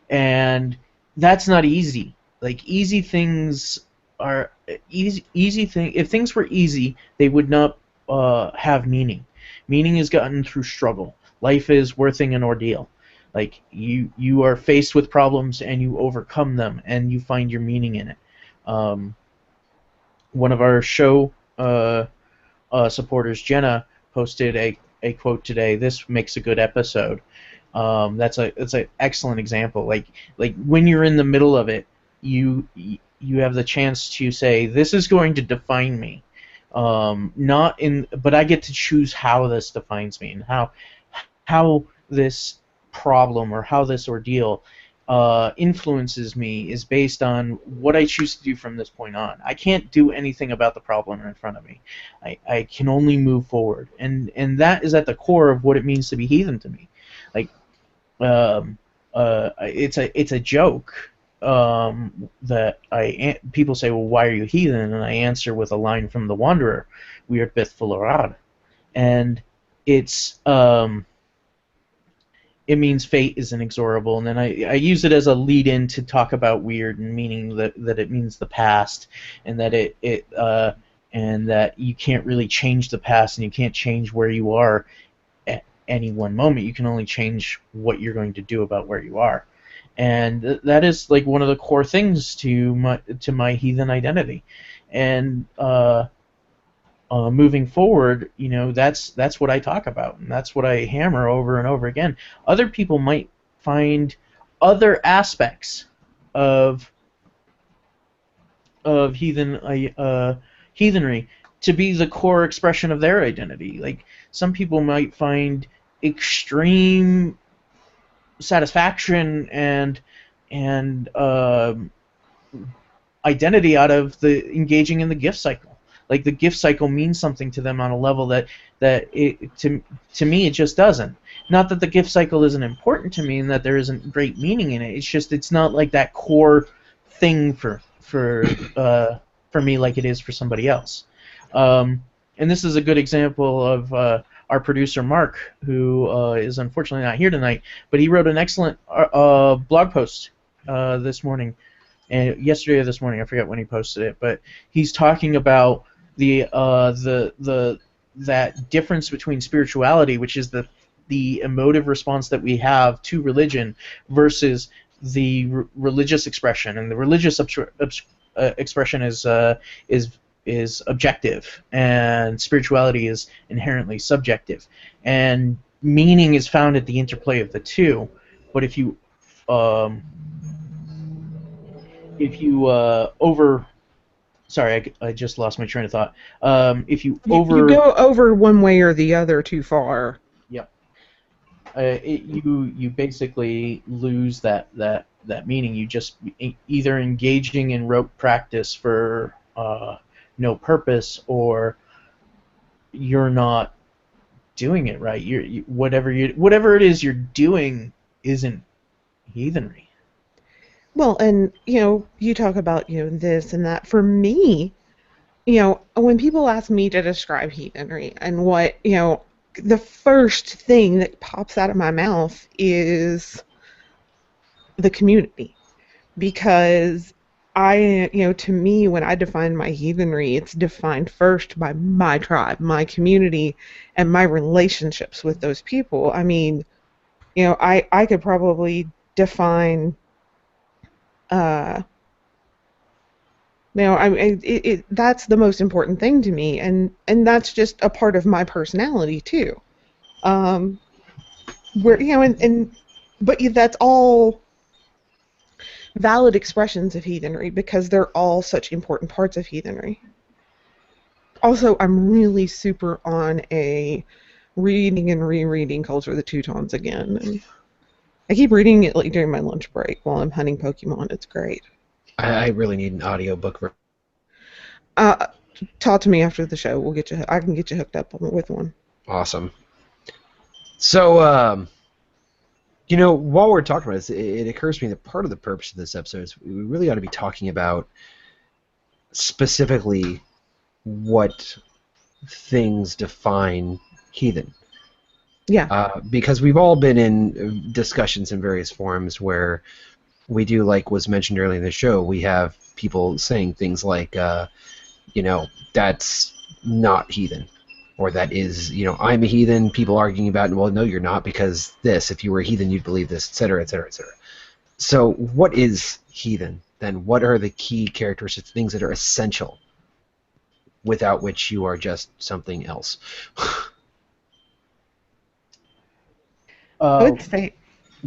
and that's not easy. Like easy things are easy thing. If things were easy, they would not have meaning. Meaning is gotten through struggle. Life is worth an ordeal. Like you are faced with problems and you overcome them and you find your meaning in it. One of our show supporters, Jenna, posted a quote today. This makes a good episode. That's an excellent example. Like when you're in the middle of it, you have the chance to say, this is going to define me. But I get to choose how this defines me, and how this problem or how this ordeal influences me is based on what I choose to do from this point on. I can't do anything about the problem in front of me. I can only move forward, and that is at the core of what it means to be heathen to me. Like, it's a joke that people say, well, why are you heathen? And I answer with a line from The Wanderer, "We are beth fularad," and it means fate is inexorable, and then I use it as a lead-in to talk about weird, and meaning that it means the past, and that and that you can't really change the past, and you can't change where you are at any one moment. You can only change what you're going to do about where you are, and that is like one of the core things to my heathen identity, and moving forward, that's what I talk about, and that's what I hammer over and over again. Other people might find other aspects of heathenry to be the core expression of their identity. Like some people might find extreme satisfaction and identity out of the engaging in the gift cycle. Like the gift cycle means something to them on a level that to me it just doesn't. Not that the gift cycle isn't important to me and that there isn't great meaning in it. It's just it's not like that core thing for me like it is for somebody else. And this is a good example of our producer Mark, who is unfortunately not here tonight, but he wrote an excellent blog post this morning. And yesterday or this morning, I forget when he posted it, but he's talking about that difference between spirituality, which is the emotive response that we have to religion, versus the religious expression. And the religious expression is objective, and spirituality is inherently subjective. And meaning is found at the interplay of the two. But if you sorry, I just lost my train of thought. If you go over one way or the other too far. Yep. You basically lose that meaning. You just either engaging in rote practice for no purpose, or you're not doing it right. Whatever it is you're doing isn't heathenry. Well, and you talk about this and that. For me, when people ask me to describe heathenry, and what the first thing that pops out of my mouth is the community, because to me, when I define my heathenry, it's defined first by my tribe, my community, and my relationships with those people. I mean, I could probably define. That's the most important thing to me, and that's just a part of my personality too. But that's all valid expressions of heathenry because they're all such important parts of heathenry. Also, I'm really super on a reading and rereading Culture of the Teutons again. And I keep reading it like during my lunch break while I'm hunting Pokemon. It's great. I really need an audiobook. Talk to me after the show. We'll get you. I can get you hooked up with one. Awesome. So, while we're talking about this, it occurs to me that part of the purpose of this episode is we really ought to be talking about specifically what things define heathen. Yeah. Because we've all been in discussions in various forums where we do, like was mentioned earlier in the show, we have people saying things like, that's not heathen. Or that is, I'm a heathen, people arguing about, well, no, you're not, because this, if you were a heathen, you'd believe this, etc., etc., etc. So what is heathen, then? What are the key characteristics, things that are essential, without which you are just something else? I would say.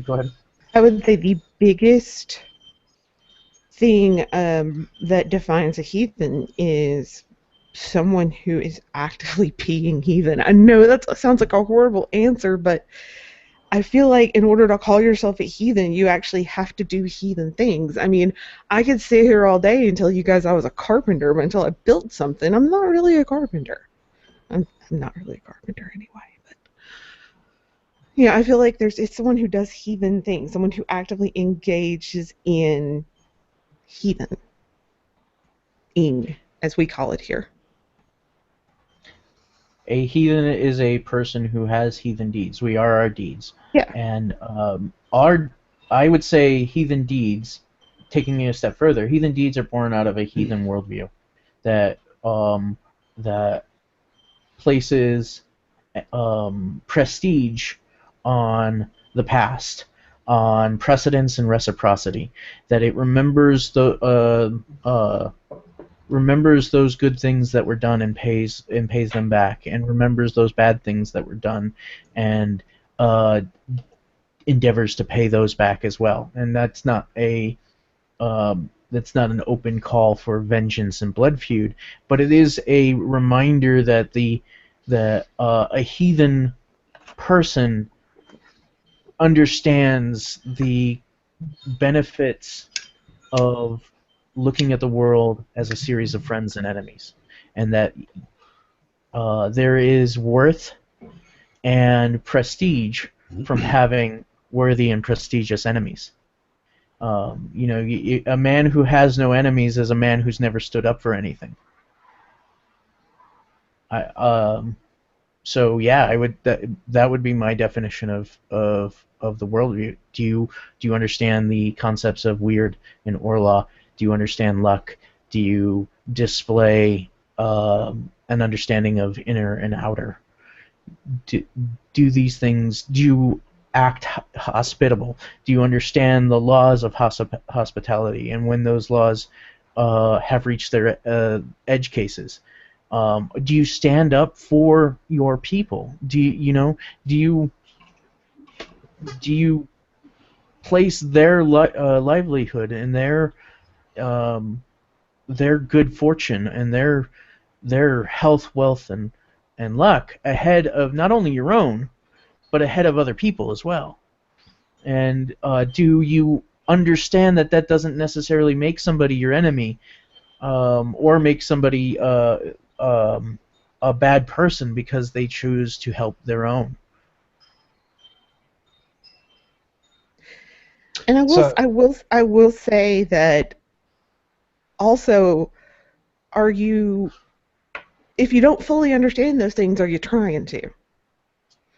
Go ahead. I would say the biggest thing that defines a heathen is someone who is actively being heathen. I know that sounds like a horrible answer, but I feel like in order to call yourself a heathen, you actually have to do heathen things. I mean, I could sit here all day and tell you guys I was a carpenter, but until I built something, I'm not really a carpenter. I'm not really a carpenter anyway. But yeah, I feel like it's someone who does heathen things, someone who actively engages in heathen, as we call it here. A heathen is a person who has heathen deeds. We are our deeds. Yeah. And I would say heathen deeds, taking it a step further, heathen deeds are born out of a heathen worldview that places prestige on the past, on precedence and reciprocity, that it remembers remembers those good things that were done and pays them back, and remembers those bad things that were done and endeavors to pay those back as well. And that's not an open call for vengeance and blood feud, but it is a reminder that a heathen person understands the benefits of looking at the world as a series of friends and enemies, and that there is worth and prestige from having worthy and prestigious enemies. A man who has no enemies is a man who's never stood up for anything. So yeah, I would that would be my definition of the worldview. Do you understand the concepts of weird and Orlaw? Do you understand luck? Do you display an understanding of inner and outer? Do these things? Do you act hospitable? Do you understand the laws of hospitality? And when those laws have reached their edge cases, do you stand up for your people? Do you place their livelihood and their good fortune and their health, wealth, and luck ahead of not only your own, but ahead of other people as well? And do you understand that doesn't necessarily make somebody your enemy, or make somebody a bad person because they choose to help their own? And I will say that also, if you don't fully understand those things, are you trying to?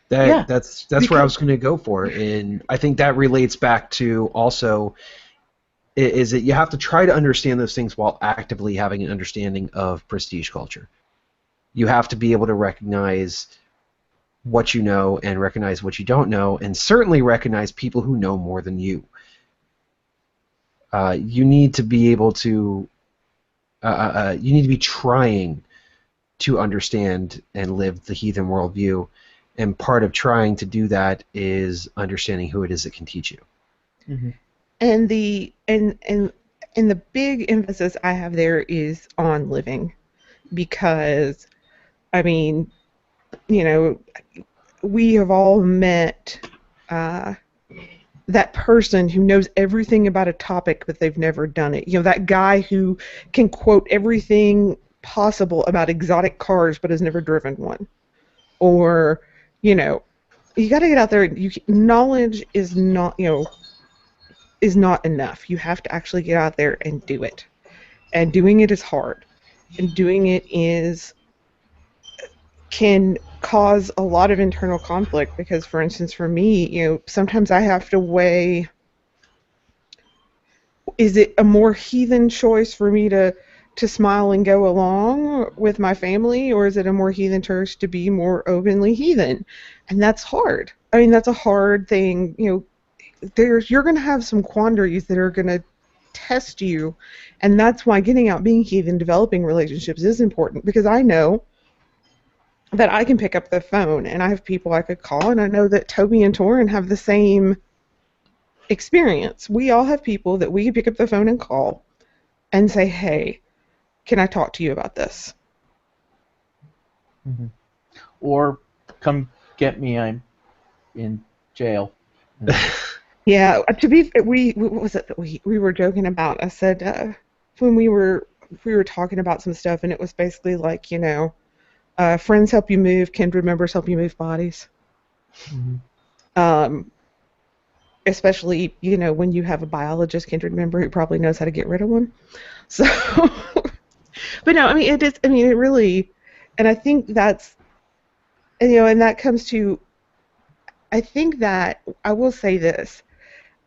That's where I was going to go for, and I think that relates back to also is that you have to try to understand those things while actively having an understanding of prestige culture. You have to be able to recognize what you know and recognize what you don't know, and certainly recognize people who know more than you. You need to be able to you need to be trying to understand and live the heathen worldview, and part of trying to do that is understanding who it is that can teach you. Mm-hmm. And the big emphasis I have there is on living, because I mean, you know, we have all met uh, that person who knows everything about a topic but they've never done it. You know, that guy who can quote everything possible about exotic cars but has never driven one. Or, you know, you got to get out there. Knowledge is not, is not enough. You have to actually get out there and do it. And doing it is hard. And doing it can cause a lot of internal conflict because, for instance, for me, sometimes I have to weigh, is it a more heathen choice for me to smile and go along with my family, or is it a more heathen choice to be more openly heathen? And that's hard. I mean, that's a hard thing. You're going to have some quandaries that are going to test you, and that's why getting out, being heathen, developing relationships is important, because I know that I can pick up the phone and I have people I could call, and I know that Toby and Thorin have the same experience. We all have people that we can pick up the phone and call and say, hey, can I talk to you about this? Mm-hmm. Or come get me, I'm in jail. Yeah, what was it that we were joking about? I said when we were talking about some stuff, and it was basically like, friends help you move, kindred members help you move bodies. Mm-hmm. Especially, when you have a biologist kindred member who probably knows how to get rid of one. So, but no, I mean, it is, I mean, it really, and I think that's, and that comes to, I think that, I will say this,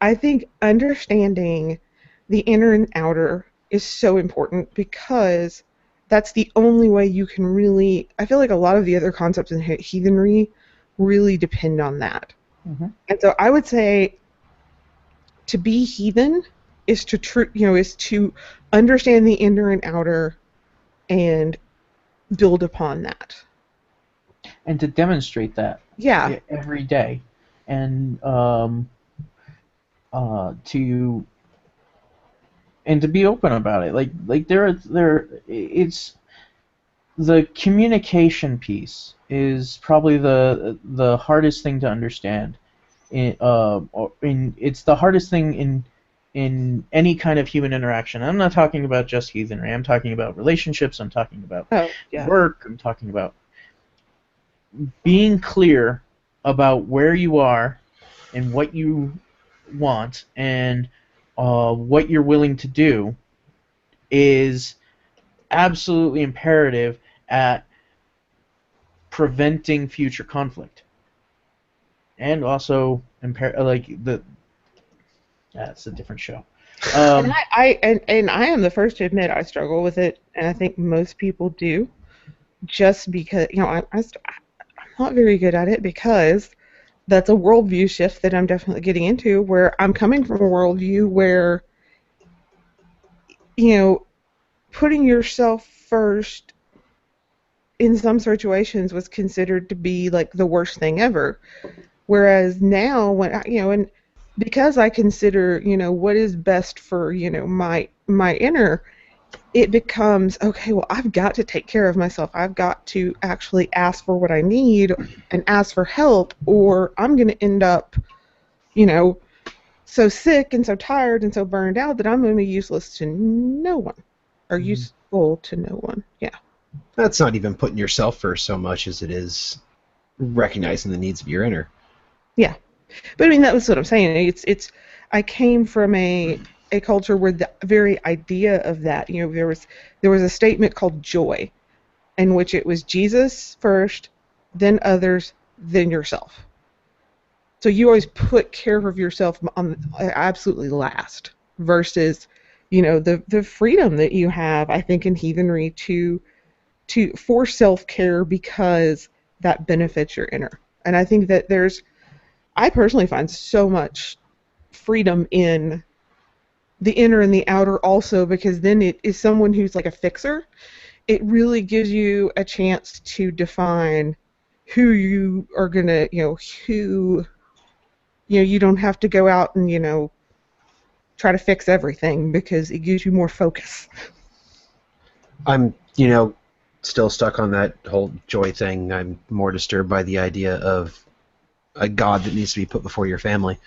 I think understanding the inner and outer is so important, because that's the only way you can really, I feel like a lot of the other concepts in heathenry really depend on that. Mm-hmm. And so I would say to be heathen is to understand the inner and outer and build upon that. And to demonstrate that. Yeah. Every day. And to be open about it. Like it's the communication piece is probably the hardest thing to understand. It's the hardest thing in any kind of human interaction. I'm not talking about just heathenry. I'm talking about relationships. I'm talking about work. I'm talking about being clear about where you are and what you want and what you're willing to do is absolutely imperative at preventing future conflict. And also that's a different show. And I am the first to admit I struggle with it, and I think most people do, just because I'm not very good at it, because that's a worldview shift that I'm definitely getting into, where I'm coming from a worldview where putting yourself first in some situations was considered to be like the worst thing ever. Whereas now, when and because I consider what is best for my inner, it becomes okay. Well, I've got to take care of myself. I've got to actually ask for what I need and ask for help, or I'm going to end up, so sick and so tired and so burned out that I'm going to be useless to no one, or useful to no one. Yeah. That's not even putting yourself first so much as it is recognizing the needs of your inner. Yeah, but I mean, that was what I'm saying. It's I came from a culture where the very idea of that, there was a statement called joy, in which it was Jesus first, then others, then yourself. So you always put care of yourself on absolutely last, versus the freedom that you have, I think, in heathenry for self-care, because that benefits your inner. And I think that I personally find so much freedom in the inner and the outer also, because then it is someone who's like a fixer. It really gives you a chance to define who you are going to, who, you don't have to go out and, try to fix everything because it gives you more focus. I'm, still stuck on that whole joy thing. I'm more disturbed by the idea of a god that needs to be put before your family.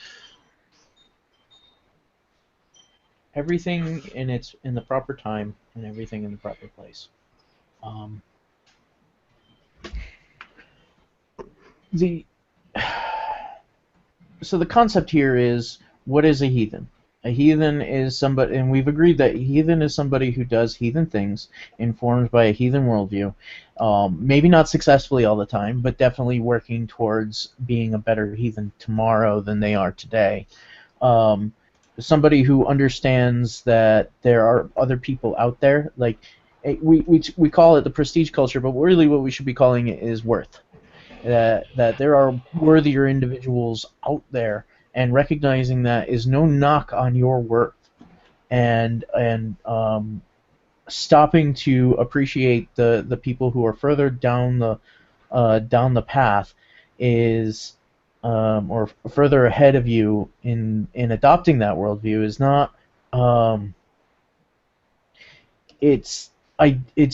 Everything in the proper time and everything in the proper place. Um, the so the concept here is, what is a heathen? A heathen is somebody, and we've agreed that a heathen is somebody who does heathen things, informed by a heathen worldview. Maybe not successfully all the time, but definitely working towards being a better heathen tomorrow than they are today. Um, Somebody who understands that there are other people out there. Like, we call it the prestige culture, but really what we should be calling it is worth. That there are worthier individuals out there, and recognizing that is no knock on your worth, and stopping to appreciate the people who are further down the path is or further ahead of you in adopting that worldview is not it's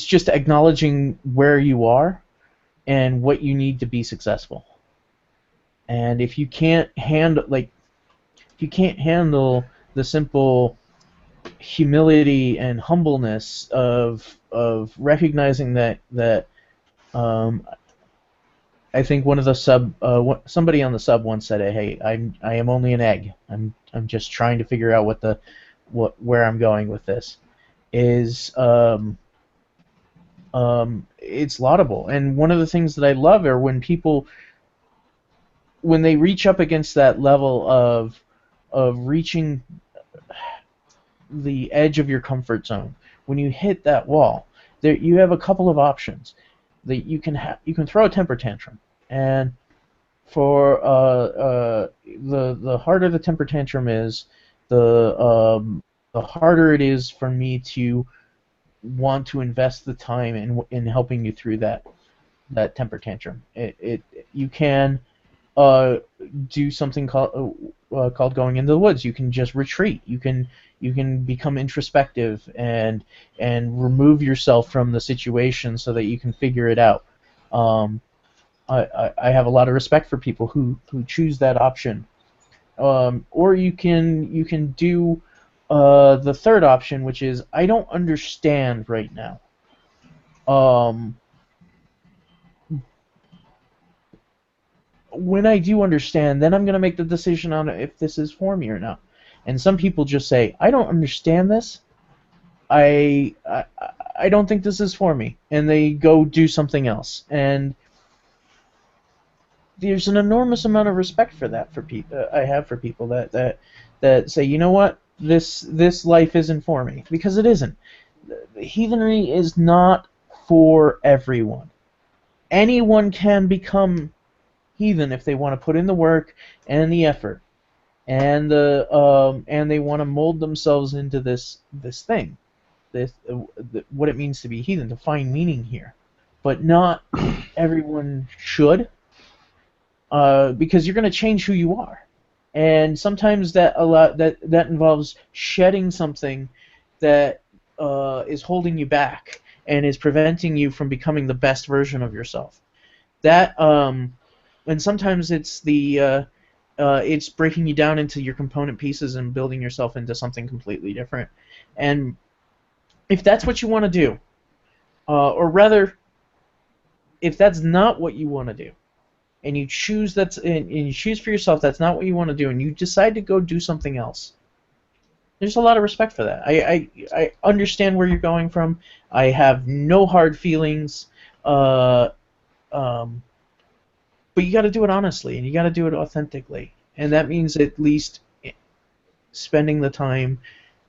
just acknowledging where you are and what you need to be successful. And if you can't handle the simple humility and humbleness of recognizing that um, I think one of the somebody on the sub once said, "Hey, I am only an egg. I'm just trying to figure out where I'm going with this." Is it's laudable, and one of the things that I love are when people, when they reach up against that level of reaching the edge of your comfort zone. When you hit that wall, there you have a couple of options. That you can throw a temper tantrum, and for the harder the temper tantrum is, the harder it is for me to want to invest the time in helping you through that temper tantrum. You can do something called going into the woods. You can just retreat. You can become introspective and remove yourself from the situation so that you can figure it out. I have a lot of respect for people who choose that option. Or you can do the third option, which is, I don't understand right now. When I do understand, then I'm going to make the decision on if this is for me or not. And some people just say, I don't understand this. I don't think this is for me, and they go do something else. And there's an enormous amount of respect for that for people. I have for people that say, you know what, this life isn't for me, because it isn't. Heathenry is not for everyone. Anyone can become heathen if they want to put in the work and the effort, and they want to mold themselves into this thing, what it means to be heathen, to find meaning here. But not everyone should, because you're going to change who you are, and sometimes that involves shedding something that is holding you back and is preventing you from becoming the best version of yourself. And sometimes it's it's breaking you down into your component pieces and building yourself into something completely different. And if that's what you want to do, or rather, if that's not what you want to do, and you choose and you choose for yourself that's not what you want to do, and you decide to go do something else, there's a lot of respect for that. I understand where you're going from. I have no hard feelings. But you got to do it honestly, and you got to do it authentically, and that means at least spending the time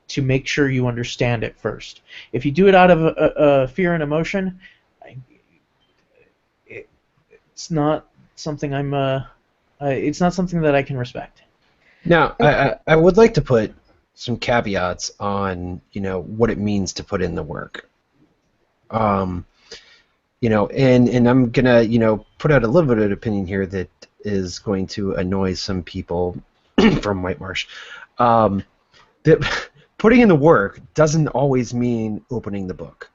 to make sure you understand it first. If you do it out of fear and emotion, it's not something it's not something that I can respect. Now, I would like to put some caveats on what it means to put in the work. And I'm gonna, put out a little bit of opinion here that is going to annoy some people from White Marsh. that putting in the work doesn't always mean opening the book.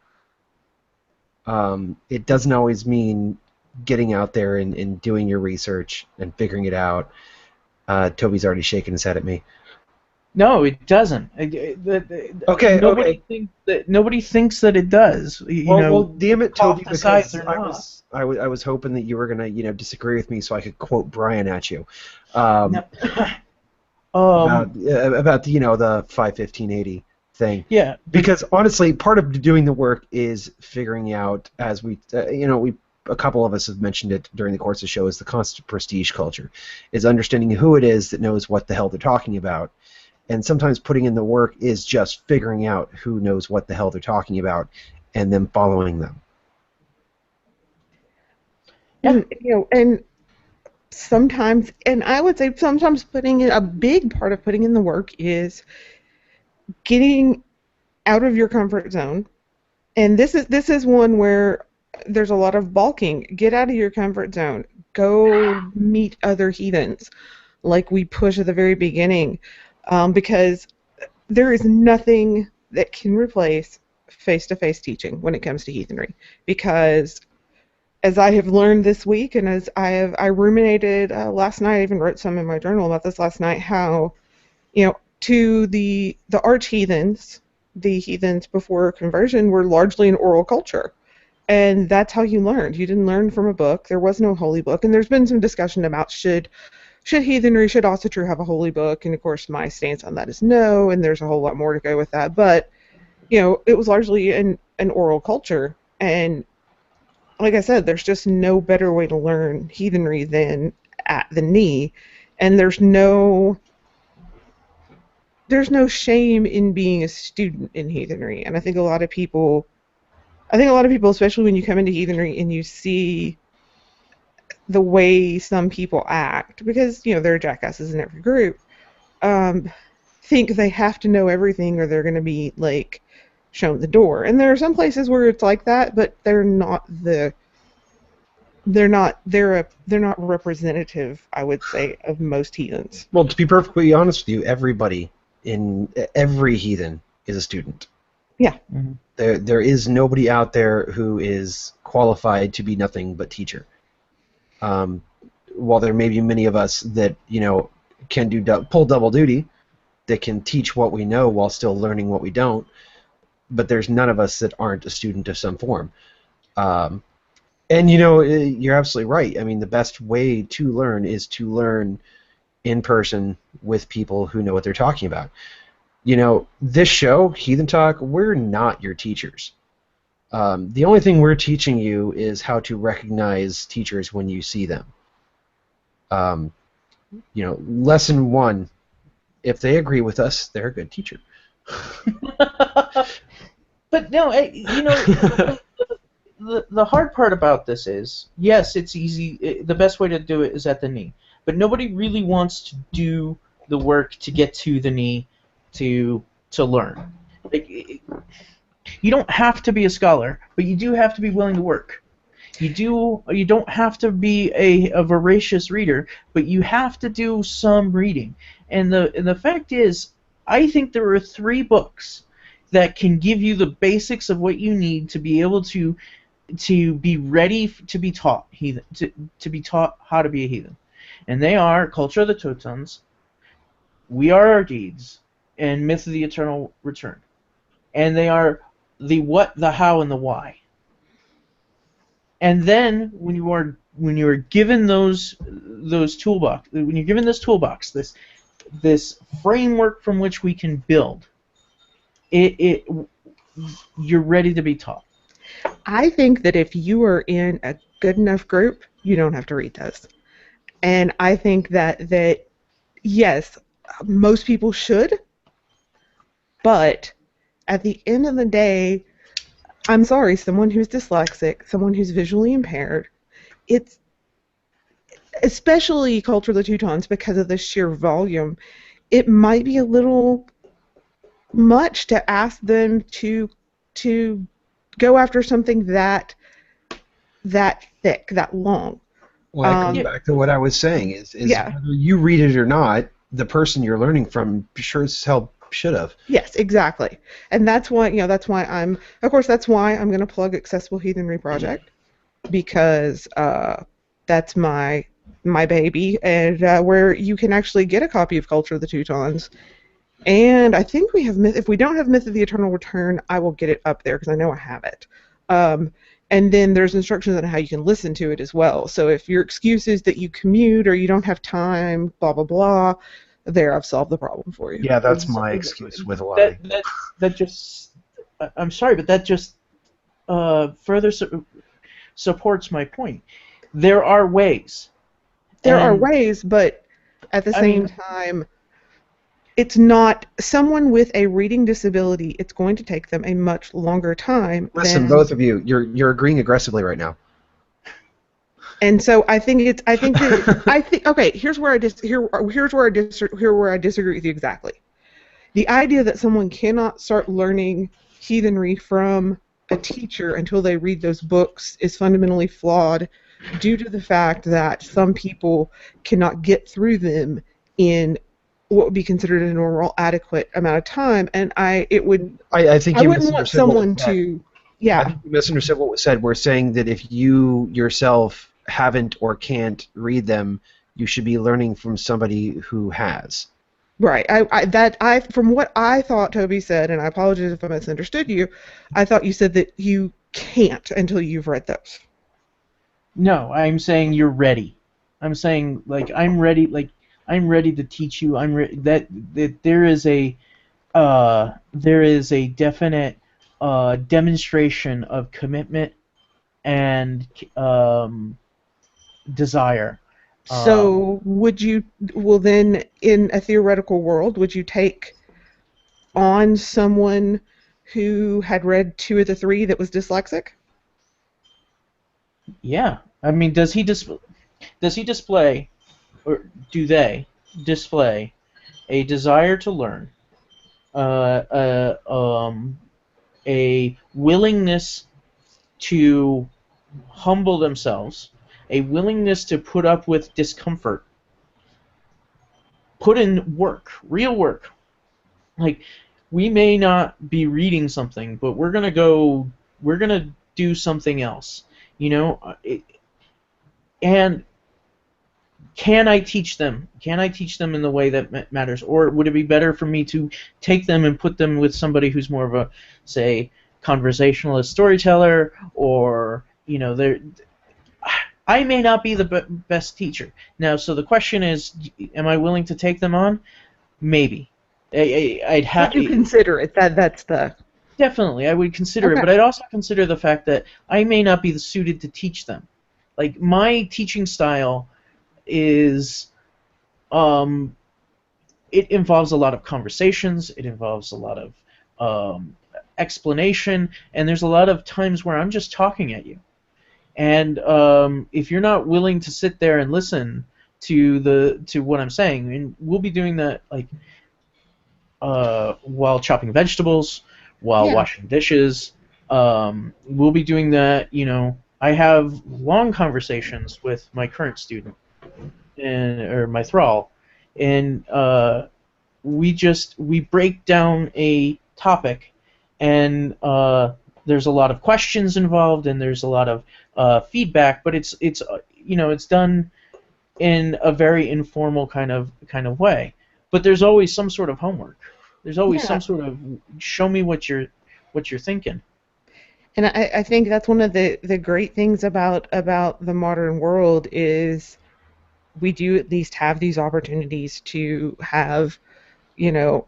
It doesn't always mean getting out there and doing your research and figuring it out. Toby's already shaking his head at me. No, it doesn't. Okay, okay. Nobody thinks that it does. Well, damn it, Toby, decides because they're I not. was hoping that you were gonna disagree with me so I could quote Brian at you. No. About the 51580 thing. Yeah. Because honestly, part of doing the work is figuring out, as we a couple of us have mentioned it during the course of the show, is the constant prestige culture, is understanding who it is that knows what the hell they're talking about. And sometimes putting in the work is just figuring out who knows what the hell they're talking about and then following them. Yeah. And sometimes, and I would say sometimes a big part of putting in the work is getting out of your comfort zone. And this is one where there's a lot of balking. Get out of your comfort zone. Go meet other heathens, like we push at the very beginning. Because there is nothing that can replace face-to-face teaching when it comes to heathenry. Because as I have learned this week, and as I ruminated last night, I even wrote some in my journal about this last night, how, to the arch-heathens, the heathens before conversion were largely an oral culture. And that's how you learned. You didn't learn from a book. There was no holy book. And there's been some discussion about should heathenry, should Asatru have a holy book? And of course, my stance on that is no, and there's a whole lot more to go with that. But, it was largely an oral culture. And like I said, there's just no better way to learn heathenry than at the knee. And there's no shame in being a student in heathenry. And I think a lot of people, especially when you come into heathenry and you see the way some people act, because there are jackasses in every group, think they have to know everything or they're going to be like shown the door. And there are some places where it's like that, but they're not representative, I would say, of most heathens. Well, to be perfectly honest with you, everybody in every heathen is a student. Yeah. Mm-hmm. There is nobody out there who is qualified to be nothing but teacher. While there may be many of us that can pull double duty, that can teach what we know while still learning what we don't, but there's none of us that aren't a student of some form. And you're absolutely right. I mean, the best way to learn is to learn in person with people who know what they're talking about. This show, Heathen Talk, we're not your teachers. The only thing we're teaching you is how to recognize teachers when you see them. Lesson 1, if they agree with us, they're a good teacher. But no, the hard part about this is, yes, it's easy. The best way to do it is at the knee. But nobody really wants to do the work to get to the knee to learn. You don't have to be a scholar, but you do have to be willing to work. You don't have to be a voracious reader, but you have to do some reading. And the fact is, I think there are 3 books that can give you the basics of what you need to be able to be ready to be taught heathen, to be taught how to be a heathen. And they are Culture of the Teutons, We Are Our Deeds, and Myth of the Eternal Return. And they are the what, the how, and the why. And then when you are given those toolbox, when you're given this toolbox, this framework from which we can build, you're ready to be taught. I think that if you are in a good enough group, you don't have to read those. And I think that yes, most people should, but at the end of the day, I'm sorry, someone who's dyslexic, someone who's visually impaired, it's especially Culture of the Teutons because of the sheer volume, it might be a little much to ask them to go after something that thick, that long. Well, that comes back to what I was saying, is yeah. whether you read it or not, the person you're learning from sure as hell should have. Yes, exactly. And that's why, that's why I'm going to plug Accessible Heathenry Project, because that's my baby, and where you can actually get a copy of Culture of the Teutons. And I think we have if we don't have Myth of the Eternal Return, I will get it up there because I know I have it. And then there's instructions on how you can listen to it as well. So if your excuse is that you commute or you don't have time, blah blah blah, there, I've solved the problem for you. Yeah, that's my excuse with a lot of things. That just, I'm sorry, but that just further supports my point. There are ways. There are ways, but at the same time, it's not someone with a reading disability. It's going to take them a much longer time. Listen, both of you, you're agreeing aggressively right now. And so I think okay. Here's where I disagree with you exactly. The idea that someone cannot start learning heathenry from a teacher until they read those books is fundamentally flawed, due to the fact that some people cannot get through them in what would be considered a normal, adequate amount of time. And I wouldn't want someone to. Yeah. I think you misunderstood what was said. We're saying that if you yourself haven't or can't read them, you should be learning from somebody who has. Right. From what I thought Toby said, and I apologize if I misunderstood you, I thought you said that you can't until you've read those. No, I'm saying you're ready. I'm saying, like, I'm ready. Like, I'm ready to teach you. That there is a definite demonstration of commitment and desire. So then, in a theoretical world, would you take on someone who had read 2 of the 3 that was dyslexic? Yeah. I mean, does he display, or do they display a desire to learn, a willingness to humble themselves, a willingness to put up with discomfort, put in work, real work. Like, we may not be reading something, but we're gonna do something else, and can I teach them? Can I teach them in the way that matters? Or would it be better for me to take them and put them with somebody who's more of a, say, conversationalist storyteller, or, I may not be the best teacher. Now, so the question is, am I willing to take them on? Maybe. I'd have to consider it. That's the... Definitely, I would consider it, but I'd also consider the fact that I may not be suited to teach them. Like, my teaching style is, it involves a lot of conversations, it involves a lot of explanation, and there's a lot of times where I'm just talking at you. And if you're not willing to sit there and listen to what I'm saying, and we'll be doing that, like, while chopping vegetables, while washing dishes, we'll be doing that, I have long conversations with my current student, or my thrall, and we break down a topic, and there's a lot of questions involved, and there's a lot of feedback, but it's done in a very informal kind of way. But there's always some sort of homework. There's always some sort of show me what you're thinking. And I think that's one of the great things about the modern world is we do at least have these opportunities to have,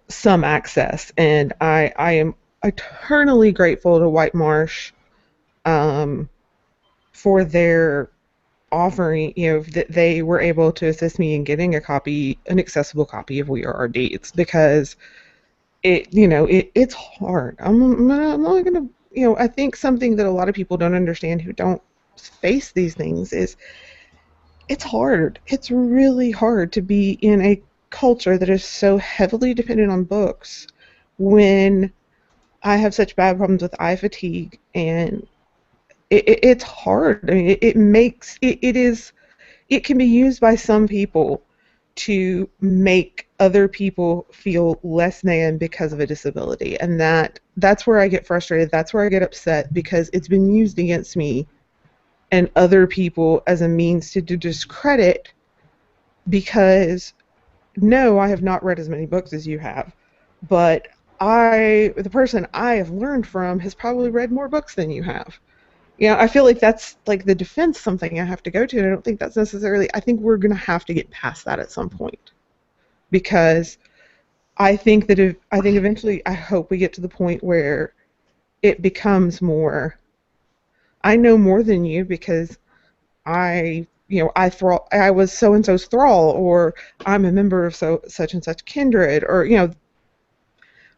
some access. And I am eternally grateful to White Marsh for their offering, that they were able to assist me in getting an accessible copy of We Are Our Deeds, because it's hard. I'm not gonna, I think something that a lot of people don't understand who don't face these things is it's hard. It's really hard to be in a culture that is so heavily dependent on books when I have such bad problems with eye fatigue, and it's hard. I mean, it can be used by some people to make other people feel less than because of a disability. And that's where I get frustrated. That's where I get upset, because it's been used against me and other people as a means to discredit, because no, I have not read as many books as you have, but the person I have learned from has probably read more books than you have. I feel like that's like the defense, something I have to go to, and I don't think that's necessarily, I think we're going to have to get past that at some point, because I think that I think eventually, I hope we get to the point where it becomes more, I know more than you because I was so and so's thrall, or I'm a member of such and such kindred, or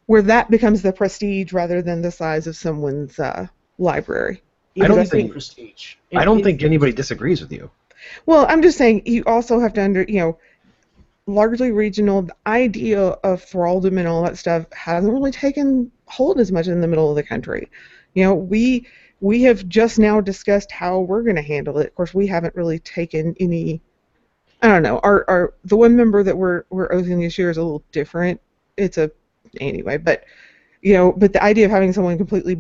where that becomes the prestige rather than the size of someone's library. I It don't is think prestige. I don't think anybody disagrees with you. Well, I'm just saying you also have to largely regional, the idea of thraldom and all that stuff hasn't really taken hold as much in the middle of the country. We have just now discussed how we're going to handle it. Of course, we haven't really taken any. I don't know. The one member that we're oathing this year is a little different. Anyway, but but the idea of having someone completely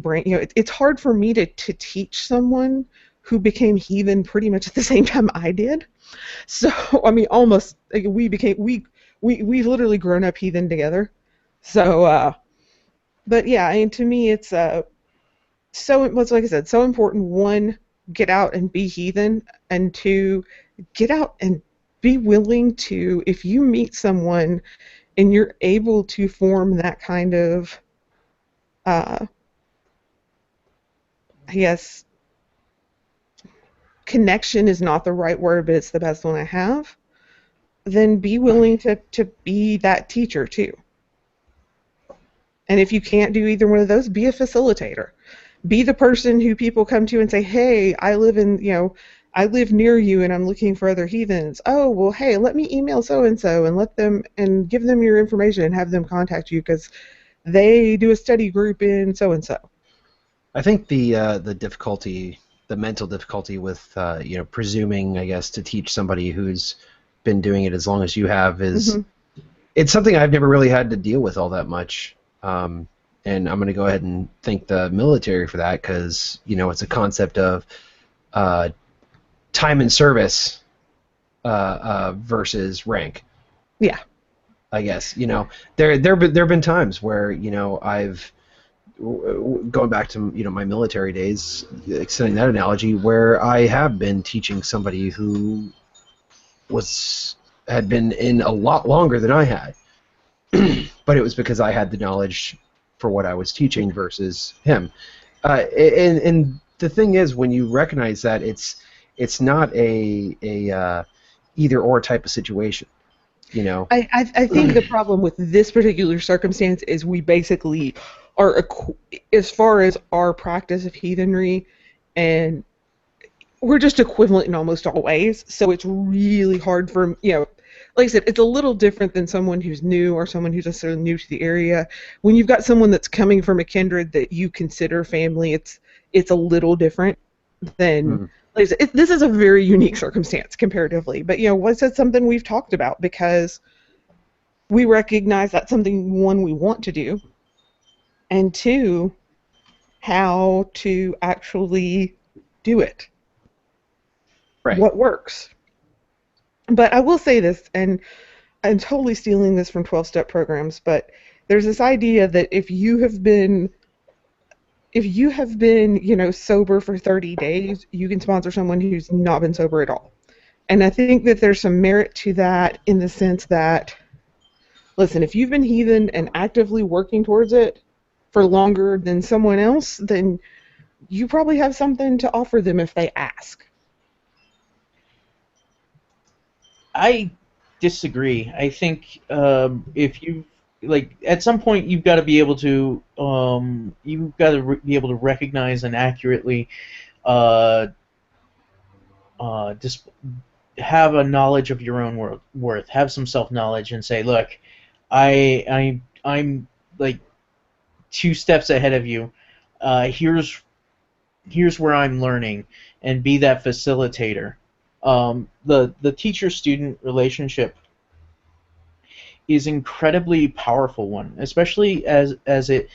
it's hard for me to teach someone who became heathen pretty much at the same time I did. So I mean, almost like we literally grown up heathen together. So, but yeah, I mean, to me, it's like I said, so important. One, get out and be heathen, and two, get out and be willing to, if you meet someone and you're able to form that kind of, I guess, connection is not the right word, but it's the best one I have, then be willing to be that teacher too. And if you can't do either one of those, be a facilitator. Be the person who people come to and say, hey, I live near you and I'm looking for other heathens. Oh, well, hey, let me email so-and-so and give them your information and have them contact you because they do a study group in so-and-so. I think the mental difficulty with presuming, I guess, to teach somebody who's been doing it as long as you have is it's something I've never really had to deal with all that much. And I'm going to go ahead and thank the military for that, because it's a concept of time and service versus rank. Yeah. I guess there have been times where I've going back to my military days, extending that analogy, where I have been teaching somebody who had been in a lot longer than I had, but it was because I had the knowledge for what I was teaching versus him. And the thing is, when you recognize that it's not a either or type of situation. I think the problem with this particular circumstance is we basically are, as far as our practice of heathenry, and we're just equivalent in almost all ways. So it's really hard for like I said, it's a little different than someone who's new or someone who's just sort of new to the area. When you've got someone that's coming from a kindred that you consider family, it's a little different than. Like I said, this is a very unique circumstance comparatively, but what's that something we've talked about, because we recognize that's something, one, we want to do, and two, how to actually do it. Right. What works. But I will say this, and I'm totally stealing this from 12-step programs, but there's this idea that if you have been sober for 30 days, you can sponsor someone who's not been sober at all. And I think that there's some merit to that, in the sense that, listen, if you've been heathen and actively working towards it for longer than someone else, then you probably have something to offer them if they ask. I disagree. I think if you at some point you've got to be able to be able to recognize and accurately just have a knowledge of your own worth, have some self-knowledge, and say, look, I'm like 2 steps ahead of you. Here's where I'm learning, and be that facilitator. The teacher-student relationship is incredibly powerful one, especially as it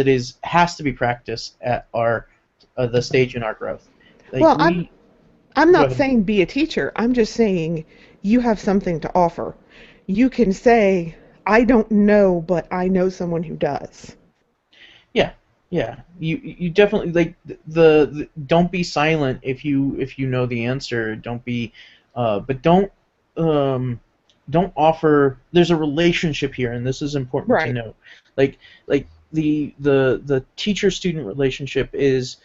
is has to be practiced at our the stage in our growth. Like Well, we I'm go not ahead. saying be a teacher. I'm just saying you have something to offer. You can say, I don't know, but I know someone who does. Yeah, yeah. You definitely like the don't be silent if you know the answer. Don't be, but um don't offer. There's a relationship here, and this is important to Right. know. Like the teacher student relationship is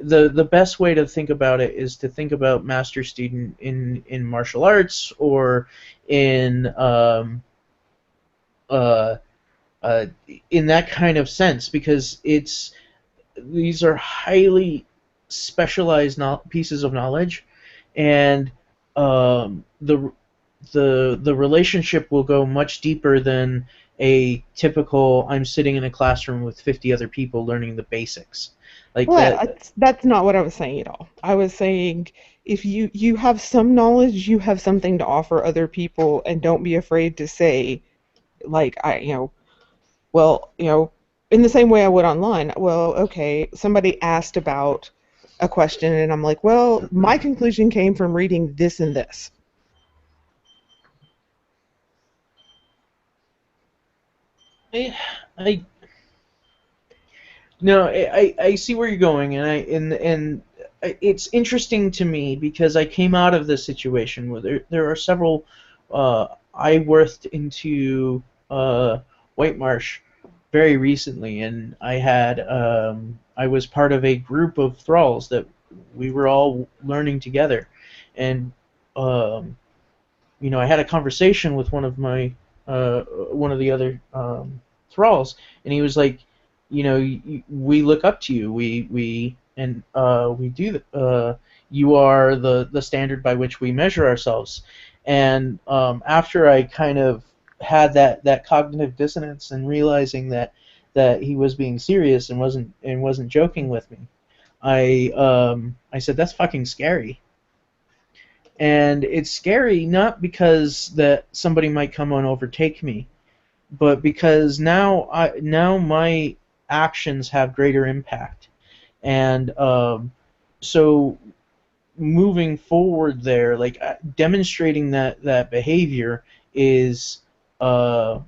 the best way to think about it is to think about master student in martial arts or in uh, uh, in that kind of sense because it's these are highly specialized pieces of knowledge, and the relationship will go much deeper than a typical I'm sitting in a classroom with 50 other people learning the basics like Well, that. that's not what I was saying at all. I was saying if you have some knowledge, you have something to offer other people, and don't be afraid to say, like, well, in the same way I would online. Well, okay, somebody asked about a question, and I'm like, well, my conclusion came from reading this and this. I, I No, I see where you're going, and it's interesting to me because I came out of this situation where there are several. I worked into White Marsh very recently, and I was part of a group of thralls that we were all learning together, and um, I had a conversation with one of the other thralls, and he was like, we look up to you. We do. You are the standard by which we measure ourselves. And after I kind of had that cognitive dissonance and realizing that he was being serious and wasn't joking with me, I said that's fucking scary. And it's scary not because that somebody might come and overtake me, but because now my actions have greater impact, and so moving forward there, like demonstrating that behavior is uh,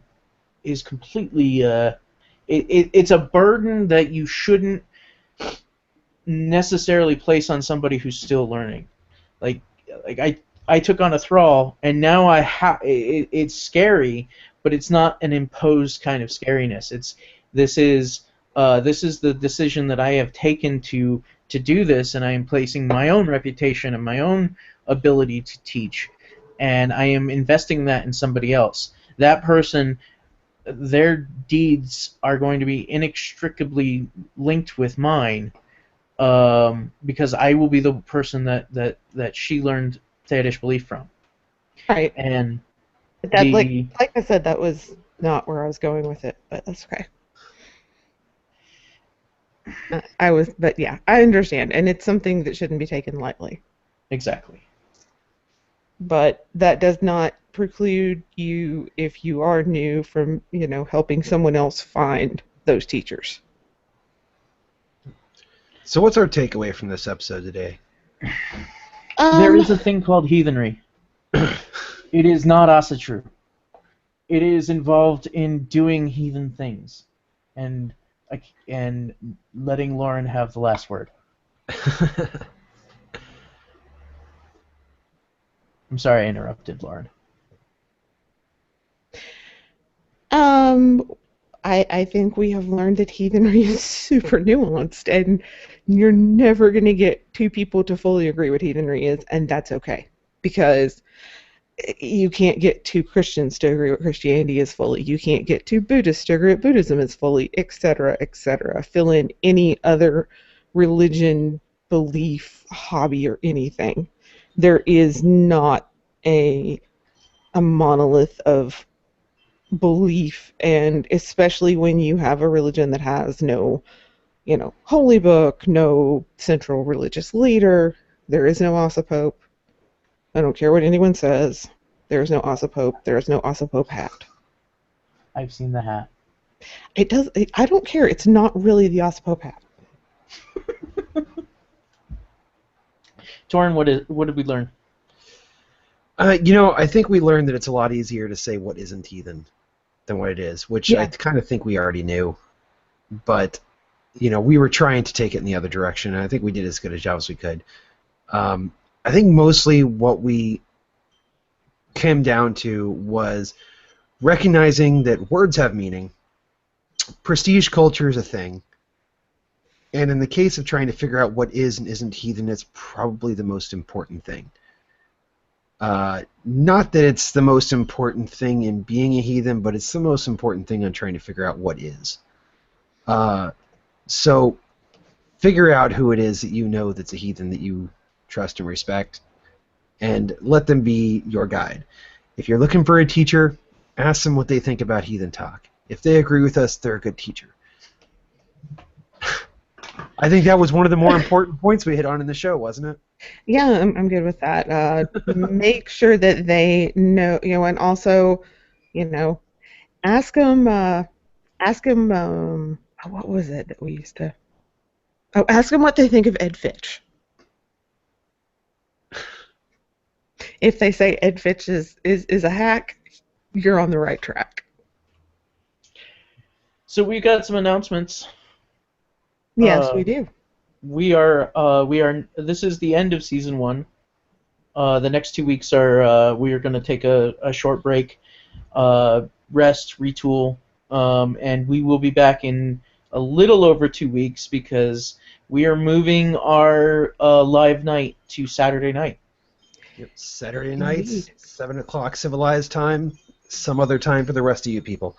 is completely it's a burden that you shouldn't necessarily place on somebody who's still learning. Like I took on a thrall, and now it's scary, but it's not an imposed kind of scariness. This is this is the decision that I have taken to do this, and I am placing my own reputation and my own ability to teach, and I am investing that in somebody else. That person, their deeds are going to be inextricably linked with mine, because I will be the person that she learned Theodish belief from. Right. And But that, the like I said, that was not where I was going with it, but that's okay. But yeah, I understand, and it's something that shouldn't be taken lightly. exactly. But that does not preclude you, if you are new, from helping someone else find those teachers. So what's our takeaway from this episode today? There Um, is a thing called heathenry. It is not asatru. It is involved in doing heathen things, and and letting Lauren have the last word. I'm sorry I interrupted, Lauren. um, I think we have learned that heathenry is super nuanced, and you're never going to get two people to fully agree what heathenry is, and that's okay, because you can't get two Christians to agree what Christianity is fully. You can't get two Buddhists to agree what Buddhism is fully, etc., etc. Fill in any other religion, belief, hobby, or anything. There is not a monolith of belief, and especially when you have a religion that has no, holy book, no central religious leader, there is no Asa Pope. I don't care what anyone says. There is no Asa Pope. There is no Asa Pope hat. I've seen the hat. It does. I don't care. It's not really the Ossipope hat. Thorin, what did we learn? I think we learned that it's a lot easier to say what isn't heathen than what it is, which I kind of think we already knew. But, we were trying to take it in the other direction, and I think we did as good a job as we could. I think mostly what we came down to was recognizing that words have meaning, prestige culture is a thing, and in the case of trying to figure out what is and isn't heathen, it's probably the most important thing. Not that it's the most important thing in being a heathen, but it's the most important thing on trying to figure out what is. So figure out who it is that you know that's a heathen that you trust and respect, and let them be your guide. If you're looking for a teacher, ask them what they think about Heathentalk. If they agree with us, they're a good teacher. I think that was one of the more important points we hit on in the show, wasn't it? Yeah, I'm good with that. Make sure that they know, and also, ask them, what was it that we used to? Oh, ask them what they think of Ed Fitch. If they say Ed Fitch is a hack, you're on the right track. So we got some announcements. Yes, we do. We are. This is the end of season 1. The next 2 weeks are we are going to take a short break, rest, retool, and we will be back in a little over 2 weeks because we are moving our live night to Saturday night. Yep, Saturday nights, 7 o'clock civilized time, some other time for the rest of you people.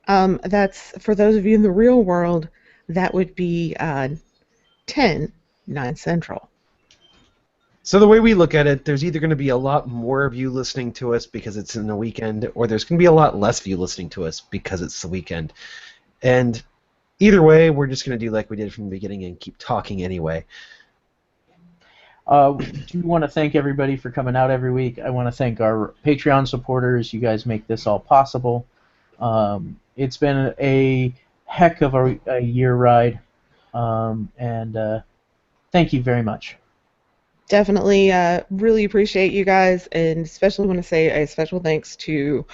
That's, for those of you in the real world, that would be 10, 9 Central. So the way we look at it, there's either going to be a lot more of you listening to us because it's in the weekend, or there's going to be a lot less of you listening to us because it's the weekend. And either way, we're just going to do like we did from the beginning and keep talking anyway. We do want to thank everybody for coming out every week. I want to thank our Patreon supporters. You guys make this all possible. It's been a heck of a year ride, and thank you very much. Definitely really appreciate you guys, and especially want to say a special thanks to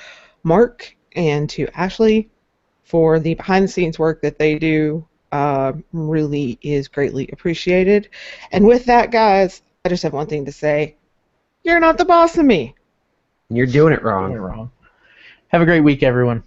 Mark and to Ashley for the behind-the-scenes work that they do. Really is greatly appreciated. And with that, guys, I just have one thing to say. You're not the boss of me. You're doing it wrong. You're wrong. Have a great week, everyone.